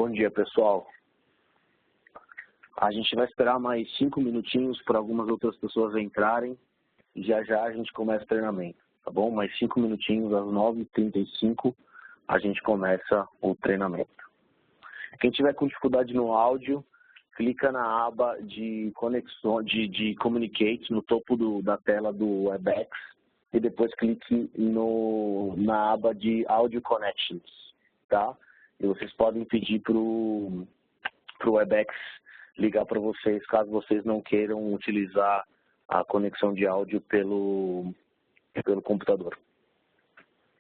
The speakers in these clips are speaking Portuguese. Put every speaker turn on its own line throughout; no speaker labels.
Bom dia, pessoal. A gente vai esperar mais 5 minutinhos para algumas outras pessoas entrarem e já a gente começa o treinamento, tá bom? Mais 5 minutinhos, às 9h35, a gente começa o treinamento. Quem tiver com dificuldade no áudio, clica na aba de conexão, de Communicate no topo da tela do Webex e depois clique na aba de Audio Connections, tá? E vocês podem pedir para o Webex ligar para vocês, caso vocês não queiram utilizar a conexão de áudio pelo computador.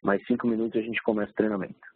Mais 5 minutos e a gente começa o treinamento.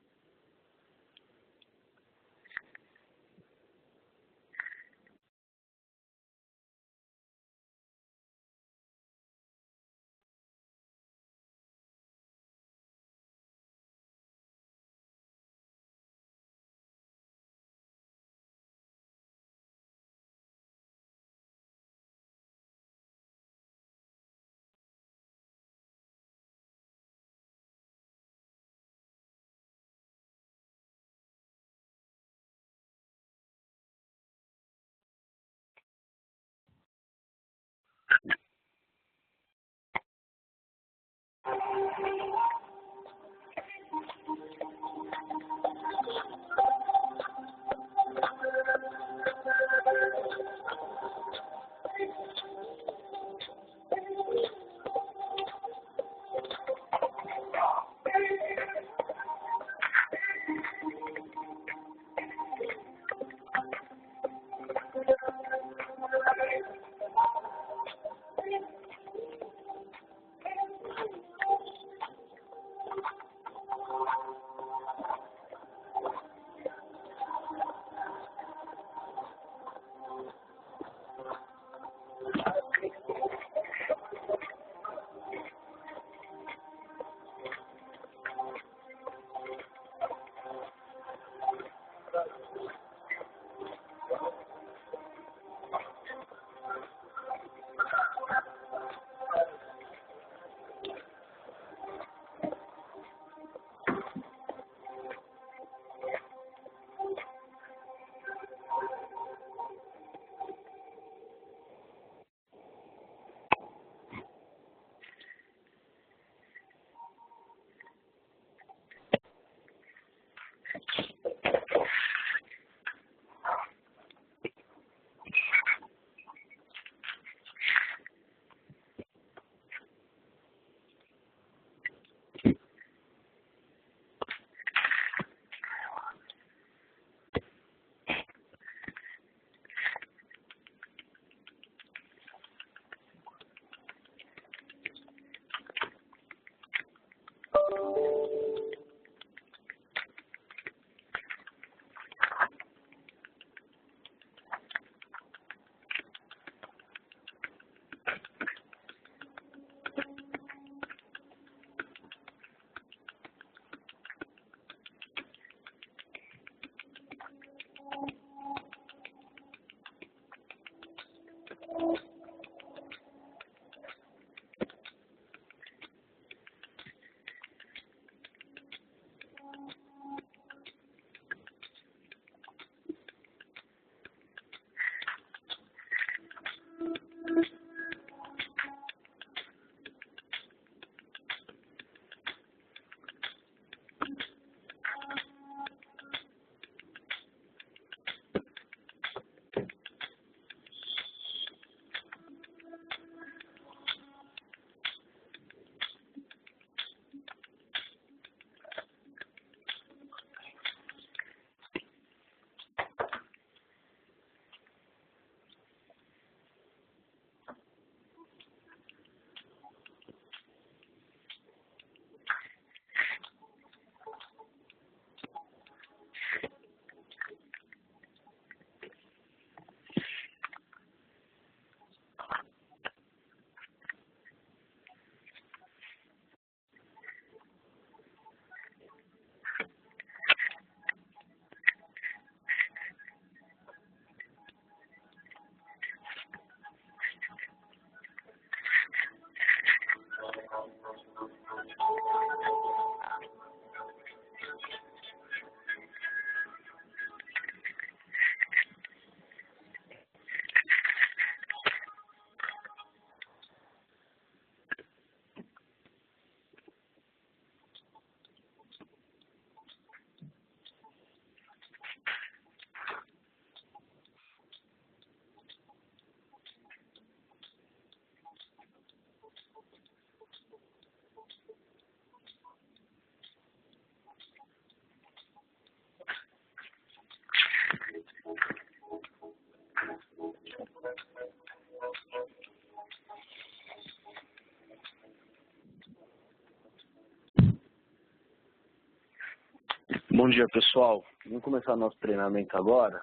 Bom dia, pessoal. Vamos começar nosso treinamento agora.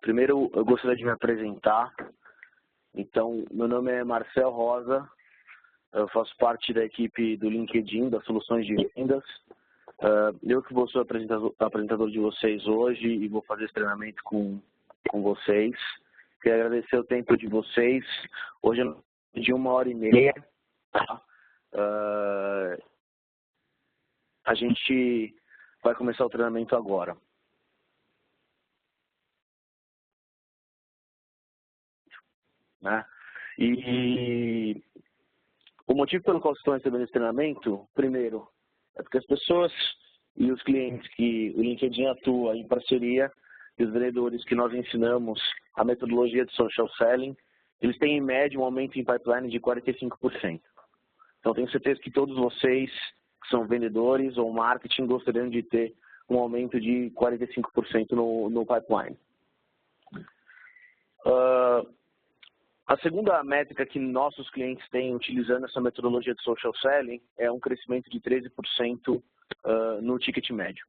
Primeiro, eu gostaria de me apresentar. Então, meu nome é Marcel Rosa, eu faço parte da equipe do LinkedIn, das soluções de vendas. Eu que vou ser o apresentador de vocês hoje e vou fazer esse treinamento com vocês. Quero agradecer o tempo de vocês. Hoje é de 1h30. Tá? A gente vai começar o treinamento agora. Né? E o motivo pelo qual estão recebendo esse treinamento, primeiro, é porque as pessoas e os clientes que o LinkedIn atua em parceria e os vendedores que nós ensinamos a metodologia de social selling, eles têm em média um aumento em pipeline de 45%. Então, tenho certeza que todos vocês que são vendedores ou marketing gostariam de ter um aumento de 45% no pipeline. A segunda métrica que nossos clientes têm utilizando essa metodologia de social selling é um crescimento de 13% no ticket médio.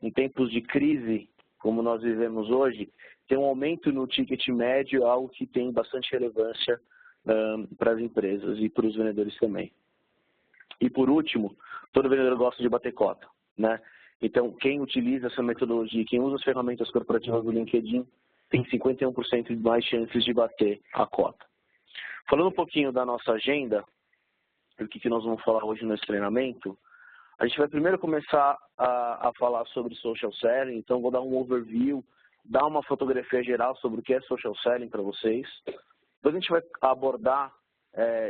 Em tempos de crise, como nós vivemos hoje, ter um aumento no ticket médio é algo que tem bastante relevância para as empresas e para os vendedores também. E por último, todo vendedor gosta de bater cota, né? Então, quem utiliza essa metodologia, quem usa as ferramentas corporativas do LinkedIn, tem 51% de mais chances de bater a cota. Falando um pouquinho da nossa agenda, do que nós vamos falar hoje nesse treinamento, a gente vai primeiro começar a falar sobre social selling, então vou dar um overview, dar uma fotografia geral sobre o que é social selling para vocês. Depois a gente vai abordar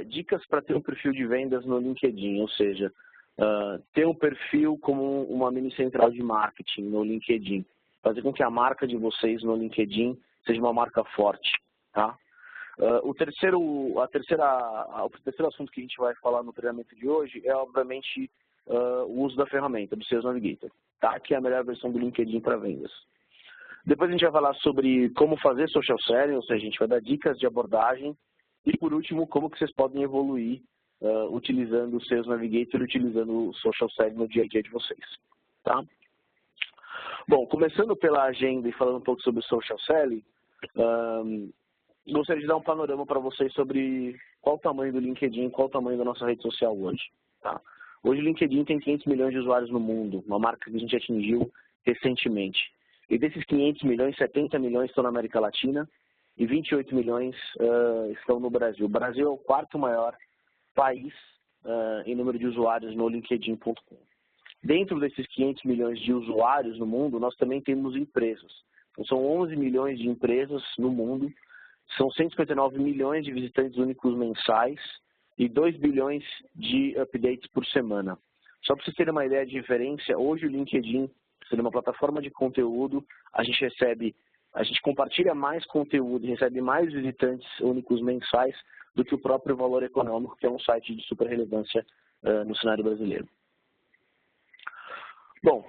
dicas para ter um perfil de vendas no LinkedIn, ou seja, ter um perfil como uma mini central de marketing no LinkedIn. Fazer com que a marca de vocês no LinkedIn seja uma marca forte. Tá? O terceiro assunto que a gente vai falar no treinamento de hoje é, obviamente, o uso da ferramenta, do Sales Navigator, tá? Que é a melhor versão do LinkedIn para vendas. Depois a gente vai falar sobre como fazer social selling, ou seja, a gente vai dar dicas de abordagem. E, por último, como que vocês podem evoluir utilizando o Sales Navigator, utilizando o social selling no dia a dia de vocês. Tá? Bom, começando pela agenda e falando um pouco sobre o social selling, gostaria de dar um panorama para vocês sobre qual o tamanho do LinkedIn, qual o tamanho da nossa rede social hoje. Tá? Hoje o LinkedIn tem 500 milhões de usuários no mundo, uma marca que a gente atingiu recentemente. E desses 500 milhões, 70 milhões estão na América Latina e 28 milhões estão no Brasil. O Brasil é o quarto maior país em número de usuários no LinkedIn.com. Dentro desses 500 milhões de usuários no mundo, nós também temos empresas. Então, são 11 milhões de empresas no mundo, são 159 milhões de visitantes únicos mensais e 2 bilhões de updates por semana. Só para vocês terem uma ideia de diferença, hoje o LinkedIn, sendo uma plataforma de conteúdo, a gente compartilha mais conteúdo e recebe mais visitantes únicos mensais do que o próprio Valor Econômico, que é um site de super relevância no cenário brasileiro. Bom,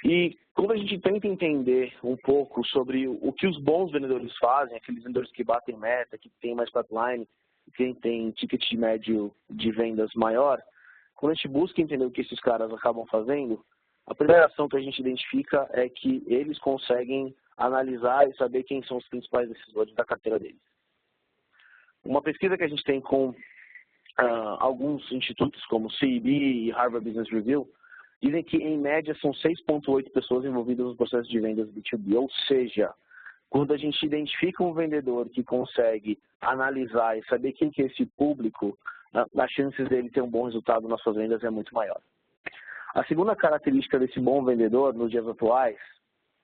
e quando a gente tenta entender um pouco sobre o que os bons vendedores fazem, aqueles vendedores que batem meta, que têm mais pipeline, que tem ticket médio de vendas maior, quando a gente busca entender o que esses caras acabam fazendo, a primeira ação que a gente identifica é que eles conseguem analisar e saber quem são os principais decisores da carteira deles. Uma pesquisa que a gente tem com alguns institutos como CEB e Harvard Business Review dizem que, em média, são 6,8 pessoas envolvidas no processo de vendas B2B. Ou seja, quando a gente identifica um vendedor que consegue analisar e saber quem que é esse público, as chances dele ter um bom resultado nas suas vendas é muito maior. A segunda característica desse bom vendedor, nos dias atuais,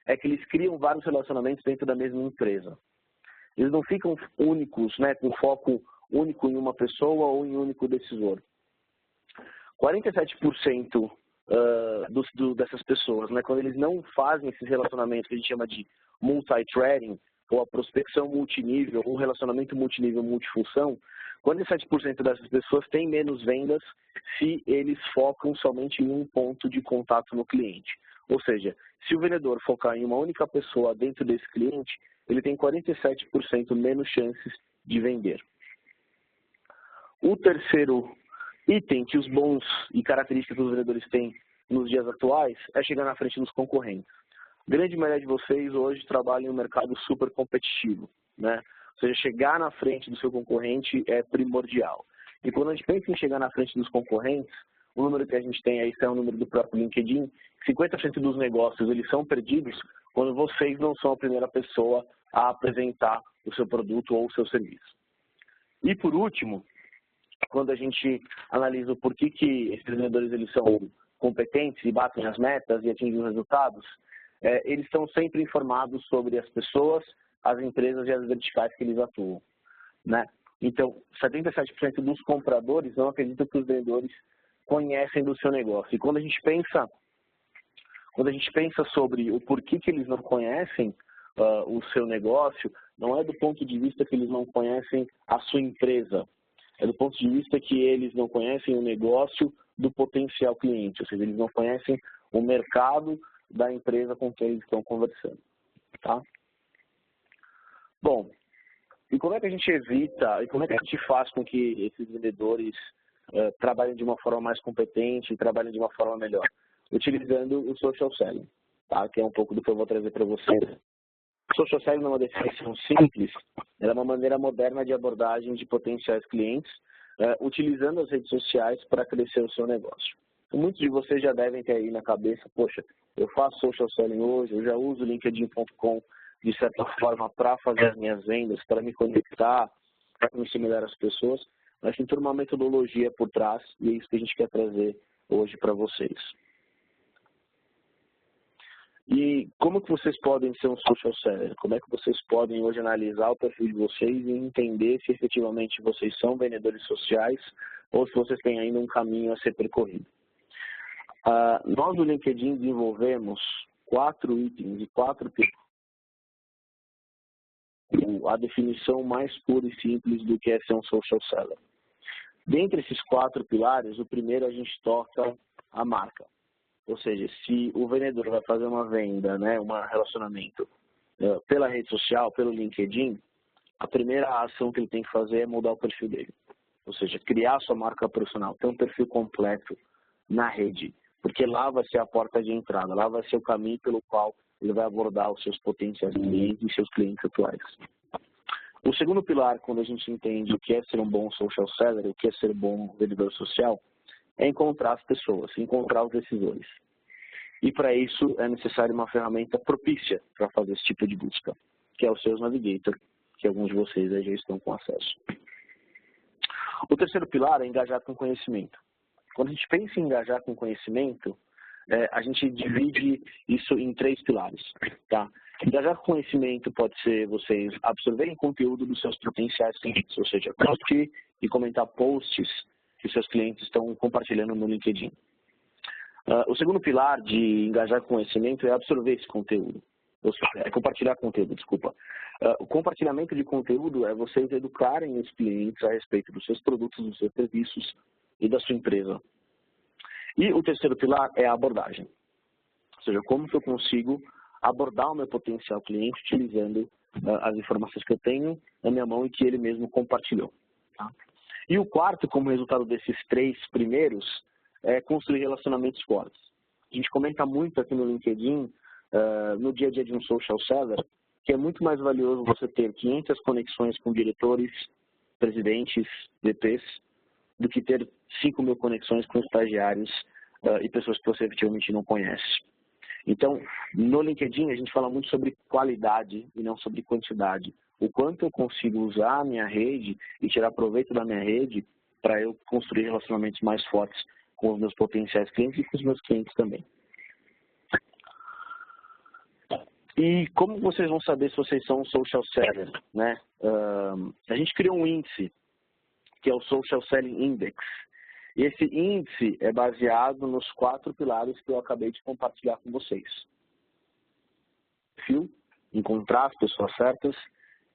é que eles criam vários relacionamentos dentro da mesma empresa. Eles não ficam únicos, né, com foco único em uma pessoa ou em um único decisor. 47% dessas pessoas, né, quando eles não fazem esses relacionamentos que a gente chama de multi-threading, ou a prospecção multinível, ou relacionamento multinível multifunção, 47% dessas pessoas têm menos vendas se eles focam somente em um ponto de contato no cliente. Ou seja, se o vendedor focar em uma única pessoa dentro desse cliente, ele tem 47% menos chances de vender. O terceiro item que os bons e características dos vendedores têm nos dias atuais é chegar na frente dos concorrentes. A grande maioria de vocês hoje trabalha em um mercado super competitivo, né? Ou seja, chegar na frente do seu concorrente é primordial. E quando a gente pensa em chegar na frente dos concorrentes, o número que a gente tem aí, é o número do próprio LinkedIn, 50% dos negócios eles são perdidos quando vocês não são a primeira pessoa a apresentar o seu produto ou o seu serviço. E por último, quando a gente analisa o porquê que esses vendedores eles são competentes e batem as metas e atingem os resultados, eles estão sempre informados sobre as pessoas, as empresas e as verticais que eles atuam, né? Então, 77% dos compradores não acreditam que os vendedores conhecem do seu negócio. E quando a gente pensa sobre o porquê que eles não conhecem o seu negócio, não é do ponto de vista que eles não conhecem a sua empresa, é do ponto de vista que eles não conhecem o negócio do potencial cliente, ou seja, eles não conhecem o mercado da empresa com quem eles estão conversando, tá? Bom, e como é que a gente evita, e como é que a gente faz com que esses vendedores trabalhem de uma forma mais competente e trabalhem de uma forma melhor? Utilizando o social selling, tá? Que é um pouco do que eu vou trazer para vocês. O social selling não é uma definição simples, ela é uma maneira moderna de abordagem de potenciais clientes, utilizando as redes sociais para crescer o seu negócio. Muitos de vocês já devem ter aí na cabeça, poxa, eu faço social selling hoje, eu já uso o linkedin.com de certa forma para fazer as minhas vendas, para me conectar, para conhecer melhor as pessoas, mas tem toda uma metodologia por trás e é isso que a gente quer trazer hoje para vocês. E como que vocês podem ser um social seller? Como é que vocês podem hoje analisar o perfil de vocês e entender se efetivamente vocês são vendedores sociais ou se vocês têm ainda um caminho a ser percorrido? Nós do LinkedIn desenvolvemos 4 itens e 4 a definição mais pura e simples do que é ser um social seller. Dentre esses 4 pilares, o primeiro a gente toca a marca. Ou seja, se o vendedor vai fazer uma venda, né, um relacionamento pela rede social, pelo LinkedIn, a primeira ação que ele tem que fazer é mudar o perfil dele. Ou seja, criar sua marca profissional, ter um perfil completo na rede. Porque lá vai ser a porta de entrada, lá vai ser o caminho pelo qual ele vai abordar os seus potenciais clientes e seus clientes atuais. O segundo pilar, quando a gente entende o que é ser um bom social seller, o que é ser um bom vendedor social, é encontrar as pessoas, encontrar os decisores. E para isso é necessário uma ferramenta propícia para fazer esse tipo de busca, que é o Sales Navigator, que alguns de vocês aí já estão com acesso. O terceiro pilar é engajar com conhecimento. Quando a gente pensa em engajar com conhecimento, a gente divide isso em 3 pilares, tá? Engajar com conhecimento pode ser vocês absorverem conteúdo dos seus potenciais clientes, ou seja, curtir e comentar posts que seus clientes estão compartilhando no LinkedIn. O segundo pilar de engajar com conhecimento é absorver esse conteúdo, é compartilhar conteúdo, desculpa. O compartilhamento de conteúdo é vocês educarem os clientes a respeito dos seus produtos, dos seus serviços e da sua empresa. E o terceiro pilar é a abordagem, ou seja, como que eu consigo abordar o meu potencial cliente utilizando as informações que eu tenho na minha mão e que ele mesmo compartilhou. Tá? E o quarto, como resultado desses 3 primeiros, é construir relacionamentos fortes. A gente comenta muito aqui no LinkedIn, no dia a dia de um social seller, que é muito mais valioso você ter 500 conexões com diretores, presidentes, VPs, do que ter 5.000 conexões com estagiários e pessoas que você efetivamente não conhece. Então, no LinkedIn, a gente fala muito sobre qualidade e não sobre quantidade. O quanto eu consigo usar a minha rede e tirar proveito da minha rede para eu construir relacionamentos mais fortes com os meus potenciais clientes e com os meus clientes também. E como vocês vão saber se vocês são um social seller, né? A gente criou um índice, que é o Social Selling Index. E esse índice é baseado nos 4 pilares que eu acabei de compartilhar com vocês. Perfil, encontrar as pessoas certas,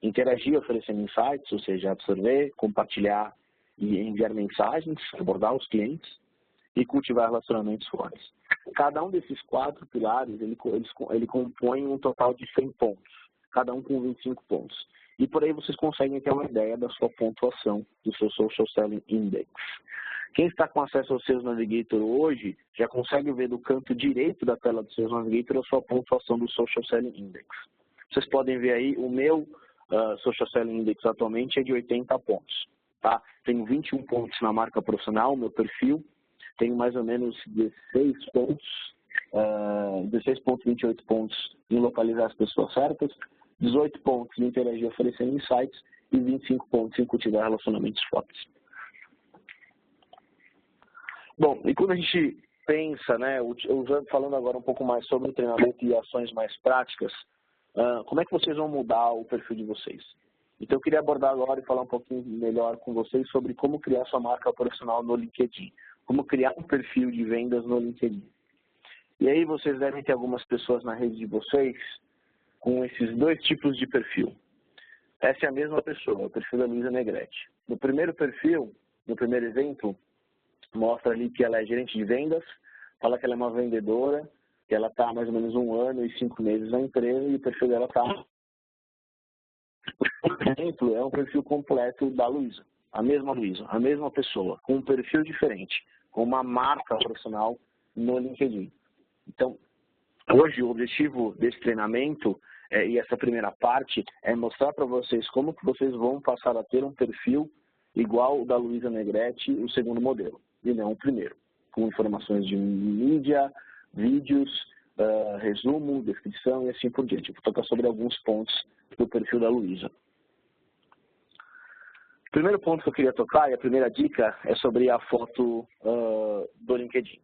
interagir oferecendo insights, ou seja, absorver, compartilhar e enviar mensagens, abordar os clientes e cultivar relacionamentos fortes. Cada um desses 4 pilares, ele compõe um total de 100 pontos, cada um com 25 pontos. E por aí vocês conseguem ter uma ideia da sua pontuação do seu Social Selling Index. Quem está com acesso ao Sales Navigator hoje já consegue ver do canto direito da tela do Sales Navigator a sua pontuação do Social Selling Index. Vocês podem ver aí, o meu Social Selling Index atualmente é de 80 pontos. Tá? Tenho 21 pontos na marca profissional, meu perfil, tenho mais ou menos 16 pontos, 16,28 pontos em localizar as pessoas certas, 18 pontos em interagir oferecendo insights e 25 pontos em cultivar relacionamentos fortes. Bom, e quando a gente pensa, né, falando agora um pouco mais sobre treinamento e ações mais práticas, como é que vocês vão mudar o perfil de vocês? Então, eu queria abordar agora e falar um pouquinho melhor com vocês sobre como criar sua marca profissional no LinkedIn, como criar um perfil de vendas no LinkedIn. E aí vocês devem ter algumas pessoas na rede de vocês com esses dois tipos de perfil. Essa é a mesma pessoa, o perfil da Luísa Negrete. No primeiro perfil, no primeiro exemplo, mostra ali que ela é gerente de vendas, fala que ela é uma vendedora, que ela está há mais ou menos 1 ano e 5 meses na empresa e o perfil dela está... Por exemplo, é um perfil completo da Luísa, a mesma pessoa, com um perfil diferente, com uma marca profissional no LinkedIn. Então, hoje o objetivo desse treinamento e essa primeira parte é mostrar para vocês como que vocês vão passar a ter um perfil igual o da Luísa Negrete, o segundo modelo, e não o primeiro, com informações de mídia, vídeos, resumo, descrição e assim por diante. Vou tocar sobre alguns pontos do perfil da Luísa. O primeiro ponto que eu queria tocar, e a primeira dica, é sobre a foto do LinkedIn.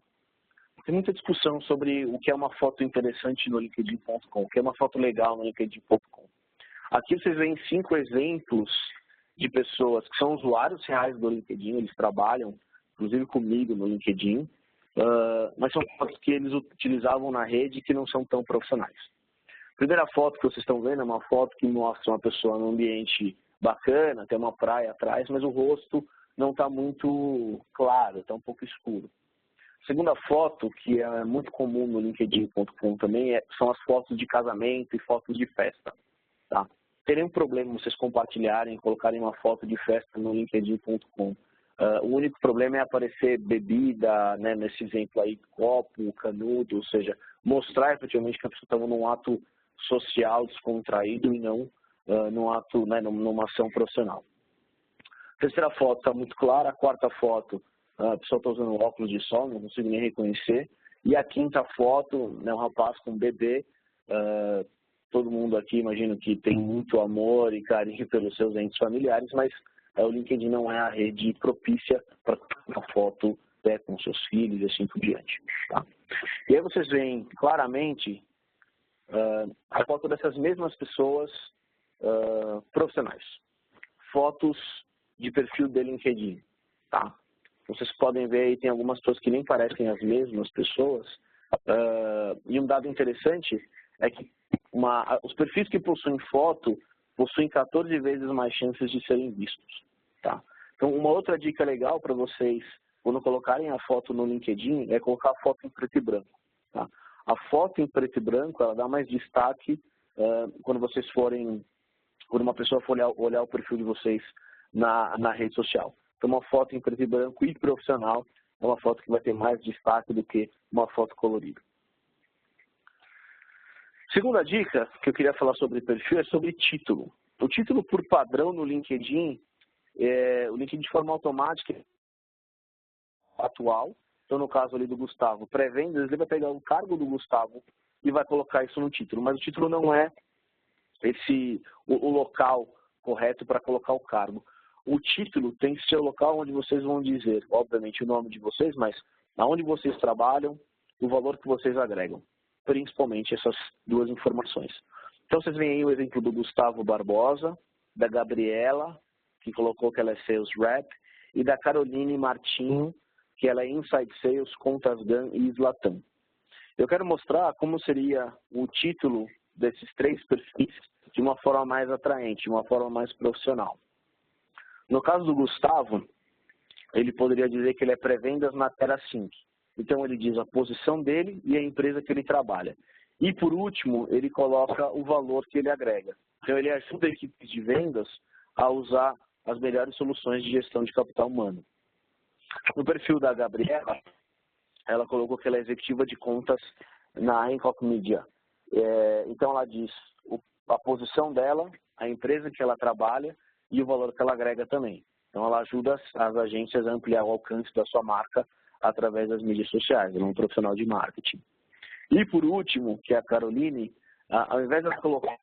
Tem muita discussão sobre o que é uma foto interessante no LinkedIn.com, o que é uma foto legal no LinkedIn.com. Aqui vocês veem 5 exemplos de pessoas que são usuários reais do LinkedIn, eles trabalham, inclusive comigo no LinkedIn, mas são fotos que eles utilizavam na rede que não são tão profissionais. A primeira foto que vocês estão vendo é uma foto que mostra uma pessoa num ambiente bacana, tem uma praia atrás, mas o rosto não está muito claro, está um pouco escuro. A segunda foto, que é muito comum no LinkedIn.com também, são as fotos de casamento e fotos de festa. Tá? Tem nenhum problema vocês compartilharem, colocarem uma foto de festa no LinkedIn.com. O único problema é aparecer bebida, né, nesse exemplo aí, copo, canudo, ou seja, mostrar efetivamente que a pessoa estava num ato social descontraído e não num ato, né, numa ação profissional. A terceira foto está muito clara, a quarta foto, a pessoa está usando óculos de sol, não consigo nem reconhecer. E a quinta foto, né, um rapaz com um bebê, todo mundo aqui imagino que tem muito amor e carinho pelos seus entes familiares, mas o LinkedIn não é a rede propícia para uma foto com seus filhos e assim por diante. Tá? E aí vocês veem claramente a foto dessas mesmas pessoas profissionais. Fotos de perfil de LinkedIn. Tá? Vocês podem ver aí, tem algumas pessoas que nem parecem as mesmas pessoas. E um dado interessante é que os perfis que possuem foto possuem 14 vezes mais chances de serem vistos. Tá? Então, uma outra dica legal para vocês, quando colocarem a foto no LinkedIn, é colocar a foto em preto e branco. Tá? A foto em preto e branco, ela dá mais destaque quando uma pessoa for olhar o perfil de vocês na rede social. Então, uma foto em preto e branco e profissional é uma foto que vai ter mais destaque do que uma foto colorida. Segunda dica que eu queria falar sobre perfil é sobre título. O título, por padrão, no LinkedIn, o LinkedIn de forma automática atual. Então, no caso ali do Gustavo, pré-vendas, ele vai pegar o cargo do Gustavo e vai colocar isso no título. Mas o título não é o local correto para colocar o cargo. O título tem que ser o local onde vocês vão dizer, obviamente, o nome de vocês, mas aonde vocês trabalham, o valor que vocês agregam. Principalmente essas duas informações. Então, vocês veem aí o exemplo do Gustavo Barbosa, da Gabriela, que colocou que ela é Sales Rep, e da Caroline Martinho, que ela é Inside Sales, Contas GAN e Slatam. Eu quero mostrar como seria o título desses 3 perfis de uma forma mais atraente, de uma forma mais profissional. No caso do Gustavo, ele poderia dizer que ele é pré-vendas na Terra Sync. Então, ele diz a posição dele e a empresa que ele trabalha. E, por último, ele coloca o valor que ele agrega. Então, ele ajuda equipes de vendas a usar as melhores soluções de gestão de capital humano. No perfil da Gabriela, ela colocou que ela é executiva de contas na Hancock Media. Então, ela diz a posição dela, a empresa que ela trabalha e o valor que ela agrega também. Então, ela ajuda as agências a ampliar o alcance da sua marca através das mídias sociais. Ela é um profissional de marketing. E, por último, que é a Caroline, ao invés de ela colocar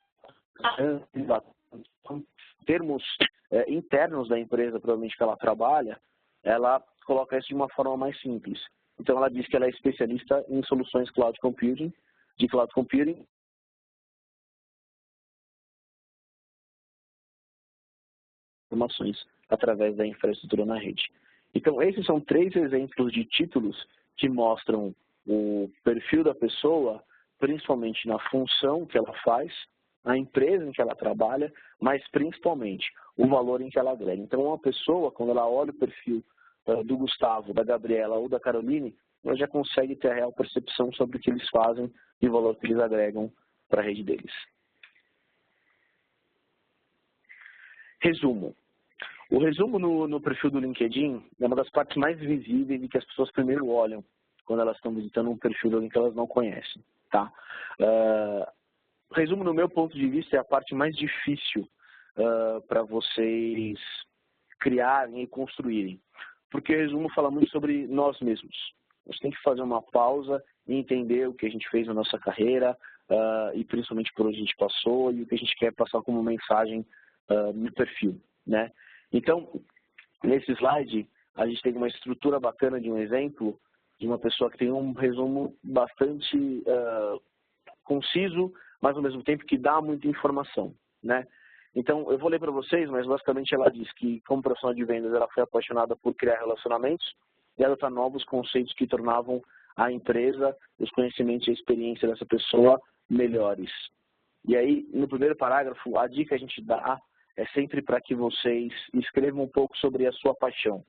termos internos da empresa, provavelmente que ela trabalha, ela coloca isso de uma forma mais simples. Então, ela diz que ela é especialista em soluções de cloud computing, informações através da infraestrutura na rede. Então, esses são 3 exemplos de títulos que mostram o perfil da pessoa, principalmente na função que ela faz, a empresa em que ela trabalha, mas principalmente o valor em que ela agrega. Então, uma pessoa, quando ela olha o perfil do Gustavo, da Gabriela ou da Caroline, ela já consegue ter a real percepção sobre o que eles fazem e o valor que eles agregam para a rede deles. Resumo. O resumo no perfil do LinkedIn é uma das partes mais visíveis e que as pessoas primeiro olham quando elas estão visitando um perfil de alguém que elas não conhecem. Tá? O resumo, no meu ponto de vista, é a parte mais difícil para vocês criarem e construírem. Porque o resumo fala muito sobre nós mesmos. Você tem que fazer uma pausa e entender o que a gente fez na nossa carreira e principalmente por onde a gente passou e o que a gente quer passar como mensagem no perfil, né? Então, nesse slide, a gente tem uma estrutura bacana de um exemplo de uma pessoa que tem um resumo bastante conciso, mas ao mesmo tempo que dá muita informação, né? Então, eu vou ler para vocês, mas basicamente ela diz que, como profissional de vendas, ela foi apaixonada por criar relacionamentos e adotar novos conceitos que tornavam a empresa, os conhecimentos e a experiência dessa pessoa melhores. E aí, no primeiro parágrafo, a dica que a gente dá é sempre para que vocês escrevam um pouco sobre a sua paixão.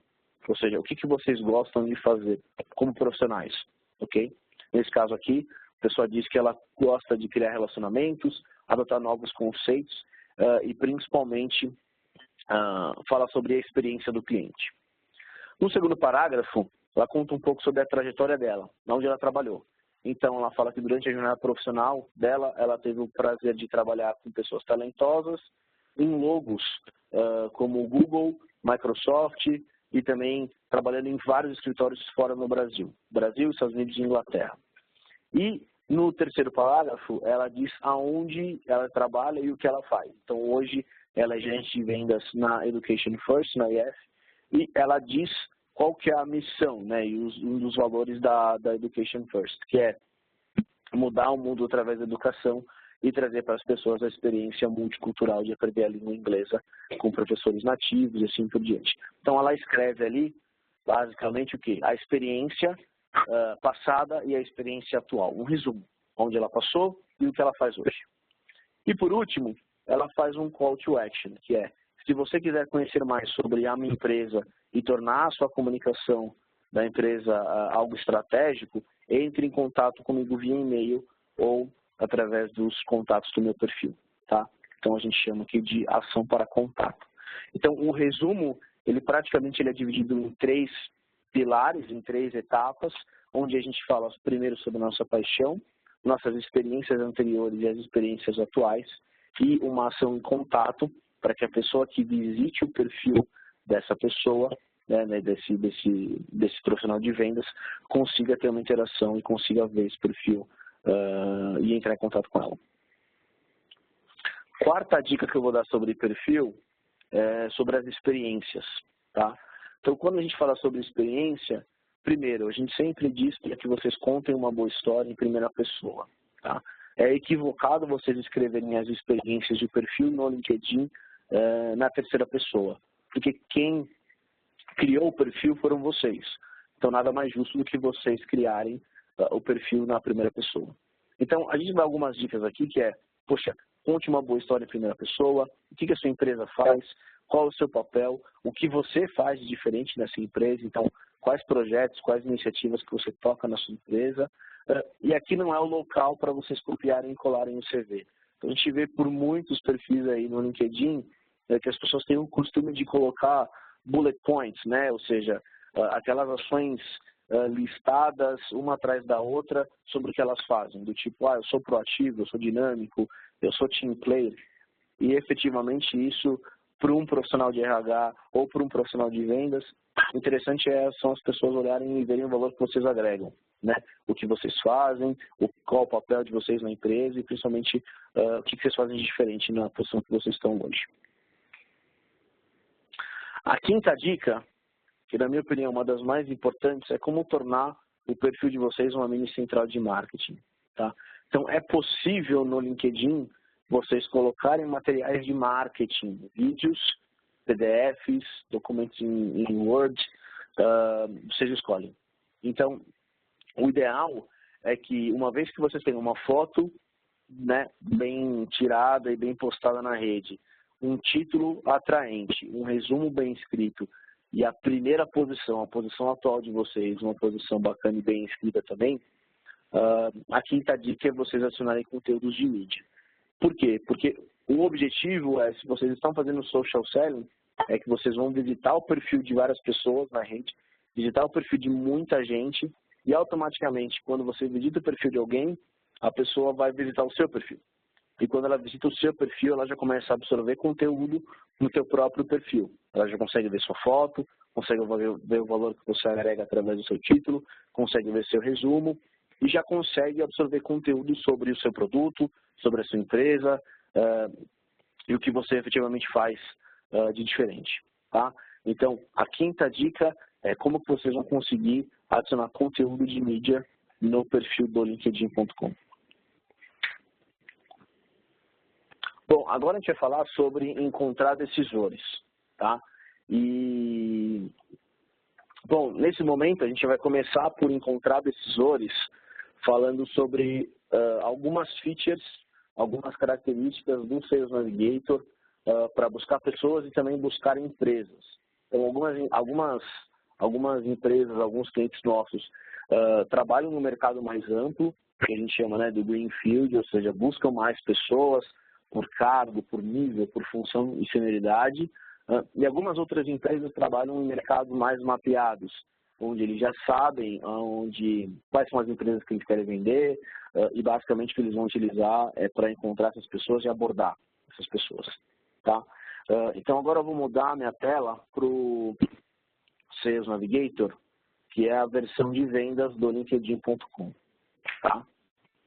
Ou seja, o que vocês gostam de fazer como profissionais, ok? Nesse caso aqui, a pessoa diz que ela gosta de criar relacionamentos, adotar novos conceitos e principalmente fala sobre a experiência do cliente. No segundo parágrafo, ela conta um pouco sobre a trajetória dela, onde ela trabalhou. Então, ela fala que durante a jornada profissional dela, ela teve o prazer de trabalhar com pessoas talentosas, em logos como o Google, Microsoft e também trabalhando em vários escritórios fora no Brasil, Estados Unidos e Inglaterra. E no terceiro parágrafo, ela diz aonde ela trabalha e o que ela faz. Então, hoje, ela é gerente de vendas na Education First, na IF, e ela diz qual que é a missão, né, e um dos valores da Education First, que é mudar o mundo através da educação e trazer para as pessoas a experiência multicultural de aprender a língua inglesa com professores nativos e assim por diante. Então, ela escreve ali, basicamente, o quê? A experiência passada e a experiência atual. Um resumo, onde ela passou e o que ela faz hoje. E, por último, ela faz um call to action, que é, se você quiser conhecer mais sobre a minha empresa e tornar a sua comunicação da empresa algo estratégico, entre em contato comigo via e-mail ou através dos contatos do meu perfil, tá? Então, a gente chama aqui de ação para contato. Então, o resumo, ele praticamente é dividido em 3 pilares, em 3 etapas, onde a gente fala primeiro sobre a nossa paixão, nossas experiências anteriores e as experiências atuais, e uma ação em contato para que a pessoa que visite o perfil dessa pessoa, né, desse profissional de vendas, consiga ter uma interação e consiga ver esse perfil e entrar em contato com ela. Quarta dica que eu vou dar sobre perfil é sobre as experiências, tá? Então, quando a gente fala sobre experiência, primeiro, a gente sempre diz para que vocês contem uma boa história em primeira pessoa, tá? É equivocado vocês escreverem as experiências de perfil no LinkedIn na terceira pessoa, porque quem criou o perfil foram vocês. Então, nada mais justo do que vocês criarem o perfil na primeira pessoa. Então, a gente dá algumas dicas aqui, que é, poxa, conte uma boa história em primeira pessoa, o que a sua empresa faz, qual é o seu papel, o que você faz de diferente nessa empresa, então, quais projetos, quais iniciativas que você toca na sua empresa. E aqui não é o local para vocês copiarem e colarem o CV. Então, a gente vê por muitos perfis aí no LinkedIn que as pessoas têm o costume de colocar bullet points, né? Ou seja, aquelas ações listadas uma atrás da outra sobre o que elas fazem, do tipo, eu sou proativo, eu sou dinâmico, eu sou team player, e efetivamente isso, para um profissional de RH ou para um profissional de vendas, o interessante são as pessoas olharem e verem o valor que vocês agregam, né? O que vocês fazem, qual o papel de vocês na empresa e principalmente o que vocês fazem de diferente na posição que vocês estão hoje. A quinta dica, que na minha opinião é uma das mais importantes, é como tornar o perfil de vocês uma mini central de marketing. Tá? Então, é possível no LinkedIn vocês colocarem materiais de marketing, vídeos, PDFs, documentos em Word, vocês escolhem. Então, o ideal é que, uma vez que vocês tenham uma foto, né, bem tirada e bem postada na rede, um título atraente, um resumo bem escrito e a primeira posição, a posição atual de vocês, uma posição bacana e bem escrita também, a quinta dica é vocês adicionarem conteúdos de mídia. Por quê? Porque o objetivo é, se vocês estão fazendo social selling, é que vocês vão visitar o perfil de várias pessoas na rede, visitar o perfil de muita gente e automaticamente, quando você visita o perfil de alguém, a pessoa vai visitar o seu perfil. E quando ela visita o seu perfil, ela já começa a absorver conteúdo no seu próprio perfil. Ela já consegue ver sua foto, consegue ver o valor que você agrega através do seu título, consegue ver seu resumo e já consegue absorver conteúdo sobre o seu produto, sobre a sua empresa e o que você efetivamente faz de diferente. Tá? Então, a quinta dica é como que vocês vão conseguir adicionar conteúdo de mídia no perfil do LinkedIn.com. Bom, agora a gente vai falar sobre encontrar decisores, tá? E, bom, nesse momento a gente vai começar por encontrar decisores falando sobre algumas features, algumas características do Sales Navigator para buscar pessoas e também buscar empresas. Então, algumas empresas, alguns clientes nossos trabalham no mercado mais amplo, que a gente chama, né, do Greenfield, ou seja, buscam mais pessoas por cargo, por nível, por função e senioridade, e algumas outras empresas trabalham em mercados mais mapeados, onde eles já sabem quais são as empresas que eles querem vender e basicamente o que eles vão utilizar para encontrar essas pessoas e abordar essas pessoas. Tá? Então agora eu vou mudar a minha tela para o Sales Navigator, que é a versão de vendas do LinkedIn.com. Tá?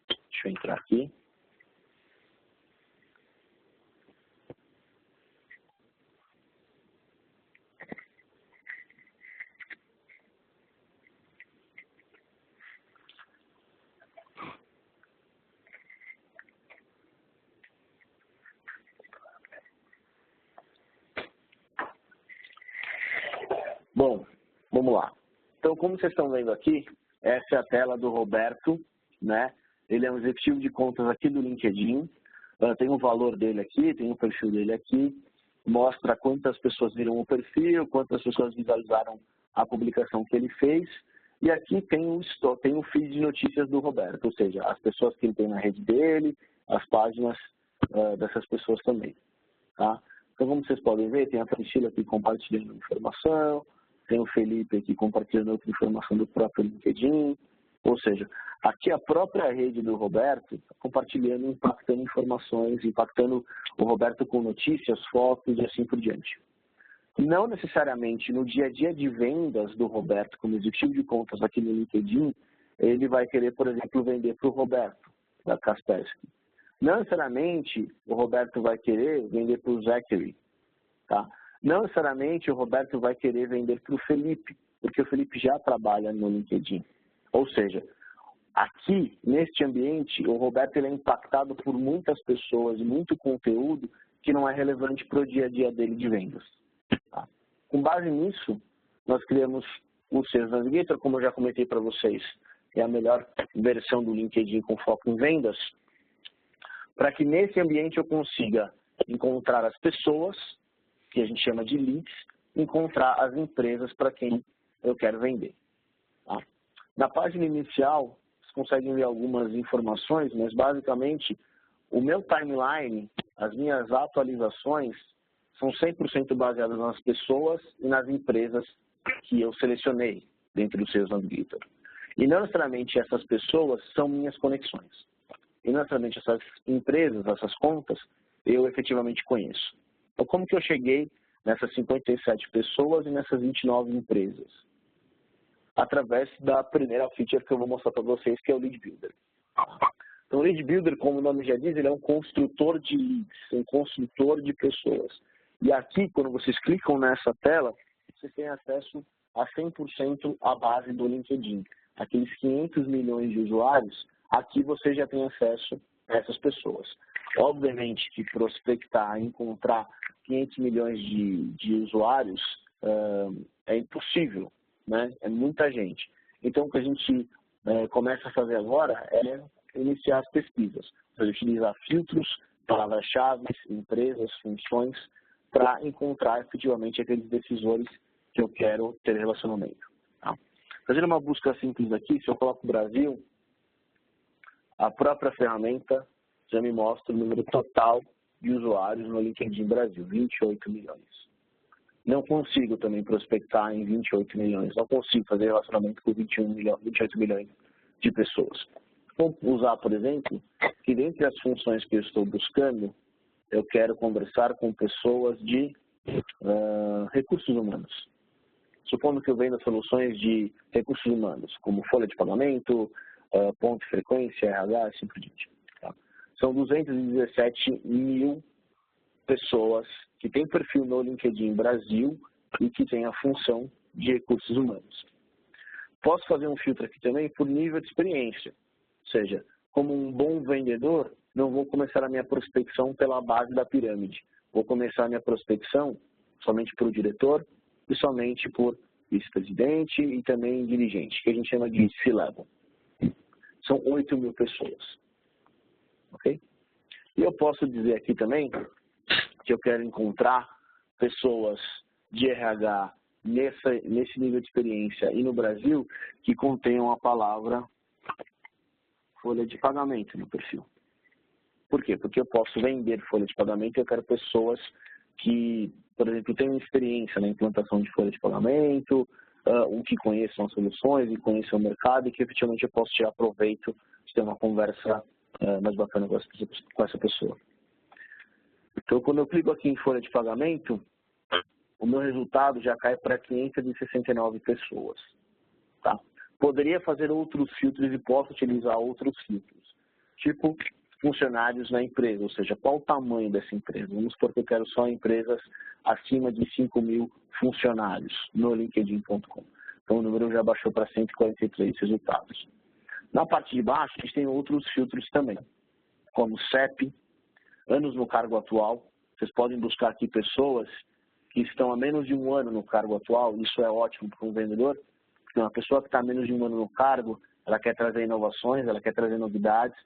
Deixa eu entrar aqui. Bom, vamos lá. Então, como vocês estão vendo aqui, essa é a tela do Roberto, né? Ele é um executivo de contas aqui do LinkedIn. Tem o valor dele aqui, tem o perfil dele aqui. Mostra quantas pessoas viram o perfil, quantas pessoas visualizaram a publicação que ele fez. E aqui tem o feed de notícias do Roberto, ou seja, as pessoas que ele tem na rede dele, as páginas dessas pessoas também. Tá? Então, como vocês podem ver, tem a Priscila aqui compartilhando informação, tem o Felipe aqui compartilhando outra informação do próprio LinkedIn, ou seja, aqui a própria rede do Roberto está compartilhando, impactando informações, impactando o Roberto com notícias, fotos e assim por diante. Não necessariamente no dia a dia de vendas do Roberto, como executivo de contas aqui no LinkedIn, ele vai querer, por exemplo, vender para o Roberto, da Kaspersky. Não necessariamente o Roberto vai querer vender para o Zachary, tá? Não necessariamente o Roberto vai querer vender para o Felipe, porque o Felipe já trabalha no LinkedIn. Ou seja, aqui, neste ambiente, o Roberto ele é impactado por muitas pessoas e muito conteúdo que não é relevante para o dia a dia dele de vendas. Tá? Com base nisso, nós criamos o Sales Navigator, como eu já comentei para vocês, é a melhor versão do LinkedIn com foco em vendas, para que nesse ambiente eu consiga encontrar as pessoas, que a gente chama de leads, encontrar as empresas para quem eu quero vender. Tá? Na página inicial, vocês conseguem ver algumas informações, mas basicamente o meu timeline, as minhas atualizações, são 100% baseadas nas pessoas e nas empresas que eu selecionei dentro do Sales Navigator. E não necessariamente essas pessoas são minhas conexões. E não necessariamente essas empresas, essas contas, eu efetivamente conheço. Então, como que eu cheguei nessas 57 pessoas e nessas 29 empresas? Através da primeira feature que eu vou mostrar para vocês, que é o Lead Builder. Então, o Lead Builder, como o nome já diz, ele é um construtor de leads, um construtor de pessoas. E aqui, quando vocês clicam nessa tela, vocês têm acesso a 100% à base do LinkedIn. Aqueles 500 milhões de usuários, aqui você já tem acesso a essas pessoas. Obviamente que prospectar, encontrar 500 milhões de usuários é impossível, né? É muita gente. Então, o que a gente começa a fazer agora é iniciar as pesquisas, para utilizar filtros, palavras-chave, empresas, funções, para encontrar efetivamente aqueles decisores que eu quero ter relacionamento. Tá? Fazendo uma busca simples aqui, se eu coloco Brasil, a própria ferramenta já me mostra o número total de usuários no LinkedIn Brasil, 28 milhões. Não consigo também prospectar em 28 milhões, não consigo fazer relacionamento com 28 milhões de pessoas. Vou usar, por exemplo, que dentre as funções que eu estou buscando, eu quero conversar com pessoas de recursos humanos. Supondo que eu venda soluções de recursos humanos, como folha de pagamento, ponto de frequência, RH, assim por diante. Tá? São 217 mil pessoas que têm perfil no LinkedIn Brasil e que têm a função de recursos humanos. Posso fazer um filtro aqui também por nível de experiência. Ou seja, como um bom vendedor, não vou começar a minha prospecção pela base da pirâmide. Vou começar a minha prospecção somente por diretor e somente por vice-presidente e também dirigente, que a gente chama de C-Level. São 8 mil pessoas. Ok? E eu posso dizer aqui também que eu quero encontrar pessoas de RH nesse nível de experiência e no Brasil que contenham a palavra folha de pagamento no perfil. Por quê? Porque eu posso vender folha de pagamento e eu quero pessoas que, por exemplo, tenham experiência na implantação de folha de pagamento, que conheçam as soluções e conheçam o mercado e que efetivamente eu posso tirar proveito de ter uma conversa mais bacana com essa pessoa. Então, quando eu clico aqui em folha de pagamento, o meu resultado já cai para 569 pessoas. Tá? Poderia fazer outros filtros e posso utilizar outros filtros, tipo funcionários na empresa, ou seja, qual o tamanho dessa empresa. Vamos supor que eu quero só empresas acima de 5 mil funcionários no LinkedIn.com. Então, o número já baixou para 143 resultados. Na parte de baixo, a gente tem outros filtros também, como CEP, anos no cargo atual. Vocês podem buscar aqui pessoas que estão há menos de um ano no cargo atual. Isso é ótimo para um vendedor, porque uma pessoa que está há menos de um ano no cargo, ela quer trazer inovações, ela quer trazer novidades,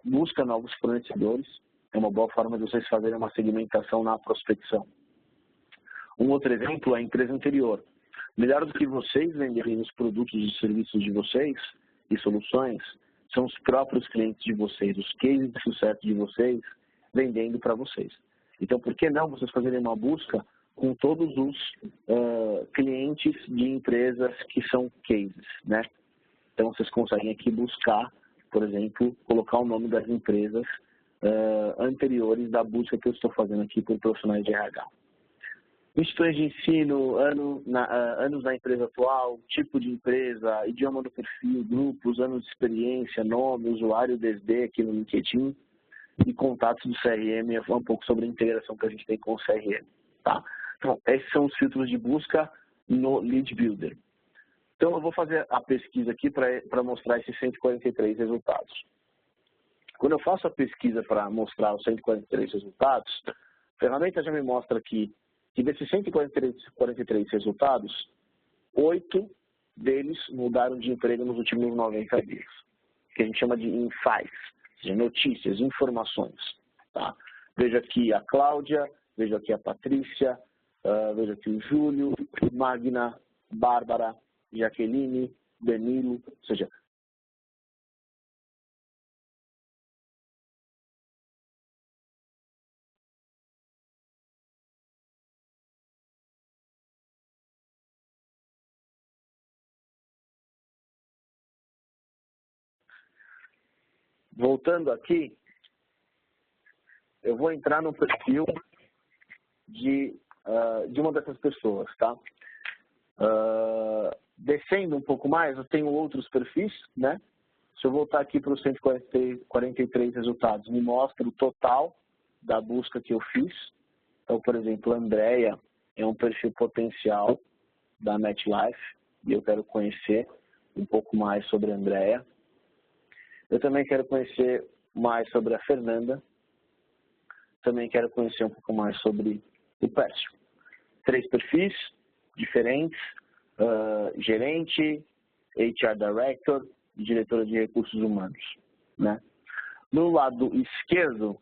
busca novos fornecedores. É uma boa forma de vocês fazerem uma segmentação na prospecção. Um outro exemplo é a empresa anterior. Melhor do que vocês venderem os produtos e serviços de vocês e soluções, são os próprios clientes de vocês, os cases de sucesso de vocês, vendendo para vocês. Então, por que não vocês fazerem uma busca com todos os clientes de empresas que são cases, né? Então, vocês conseguem aqui buscar, por exemplo, colocar o nome das empresas anteriores da busca que eu estou fazendo aqui por profissionais de RH. Instituições de ensino, anos na empresa atual, tipo de empresa, idioma do perfil, grupos, anos de experiência, nome, usuário DSD aqui no LinkedIn e contatos do CRM, eu vou falar um pouco sobre a integração que a gente tem com o CRM. Tá? Então, esses são os filtros de busca no Lead Builder. Então, eu vou fazer a pesquisa aqui para mostrar esses 143 resultados. Quando eu faço a pesquisa para mostrar os 143 resultados, a ferramenta já me mostra aqui que desses 143 resultados, 8 deles mudaram de emprego nos últimos 90 dias, que a gente chama de insights, ou seja, notícias, informações. Tá? Vejo aqui a Cláudia, vejo aqui a Patrícia, vejo aqui o Júlio, Magna, Bárbara, Jaqueline, Danilo, ou seja, voltando aqui, eu vou entrar no perfil de uma dessas pessoas, tá? Descendo um pouco mais, eu tenho outros perfis, né? Se eu voltar aqui para os 143 resultados, me mostra o total da busca que eu fiz. Então, por exemplo, a Andrea é um perfil potencial da MetLife e eu quero conhecer um pouco mais sobre a Andrea. Eu também quero conhecer mais sobre a Fernanda. Também quero conhecer um pouco mais sobre o Pércio. 3 perfis diferentes, gerente, HR Director e diretora de recursos humanos, né? No lado esquerdo,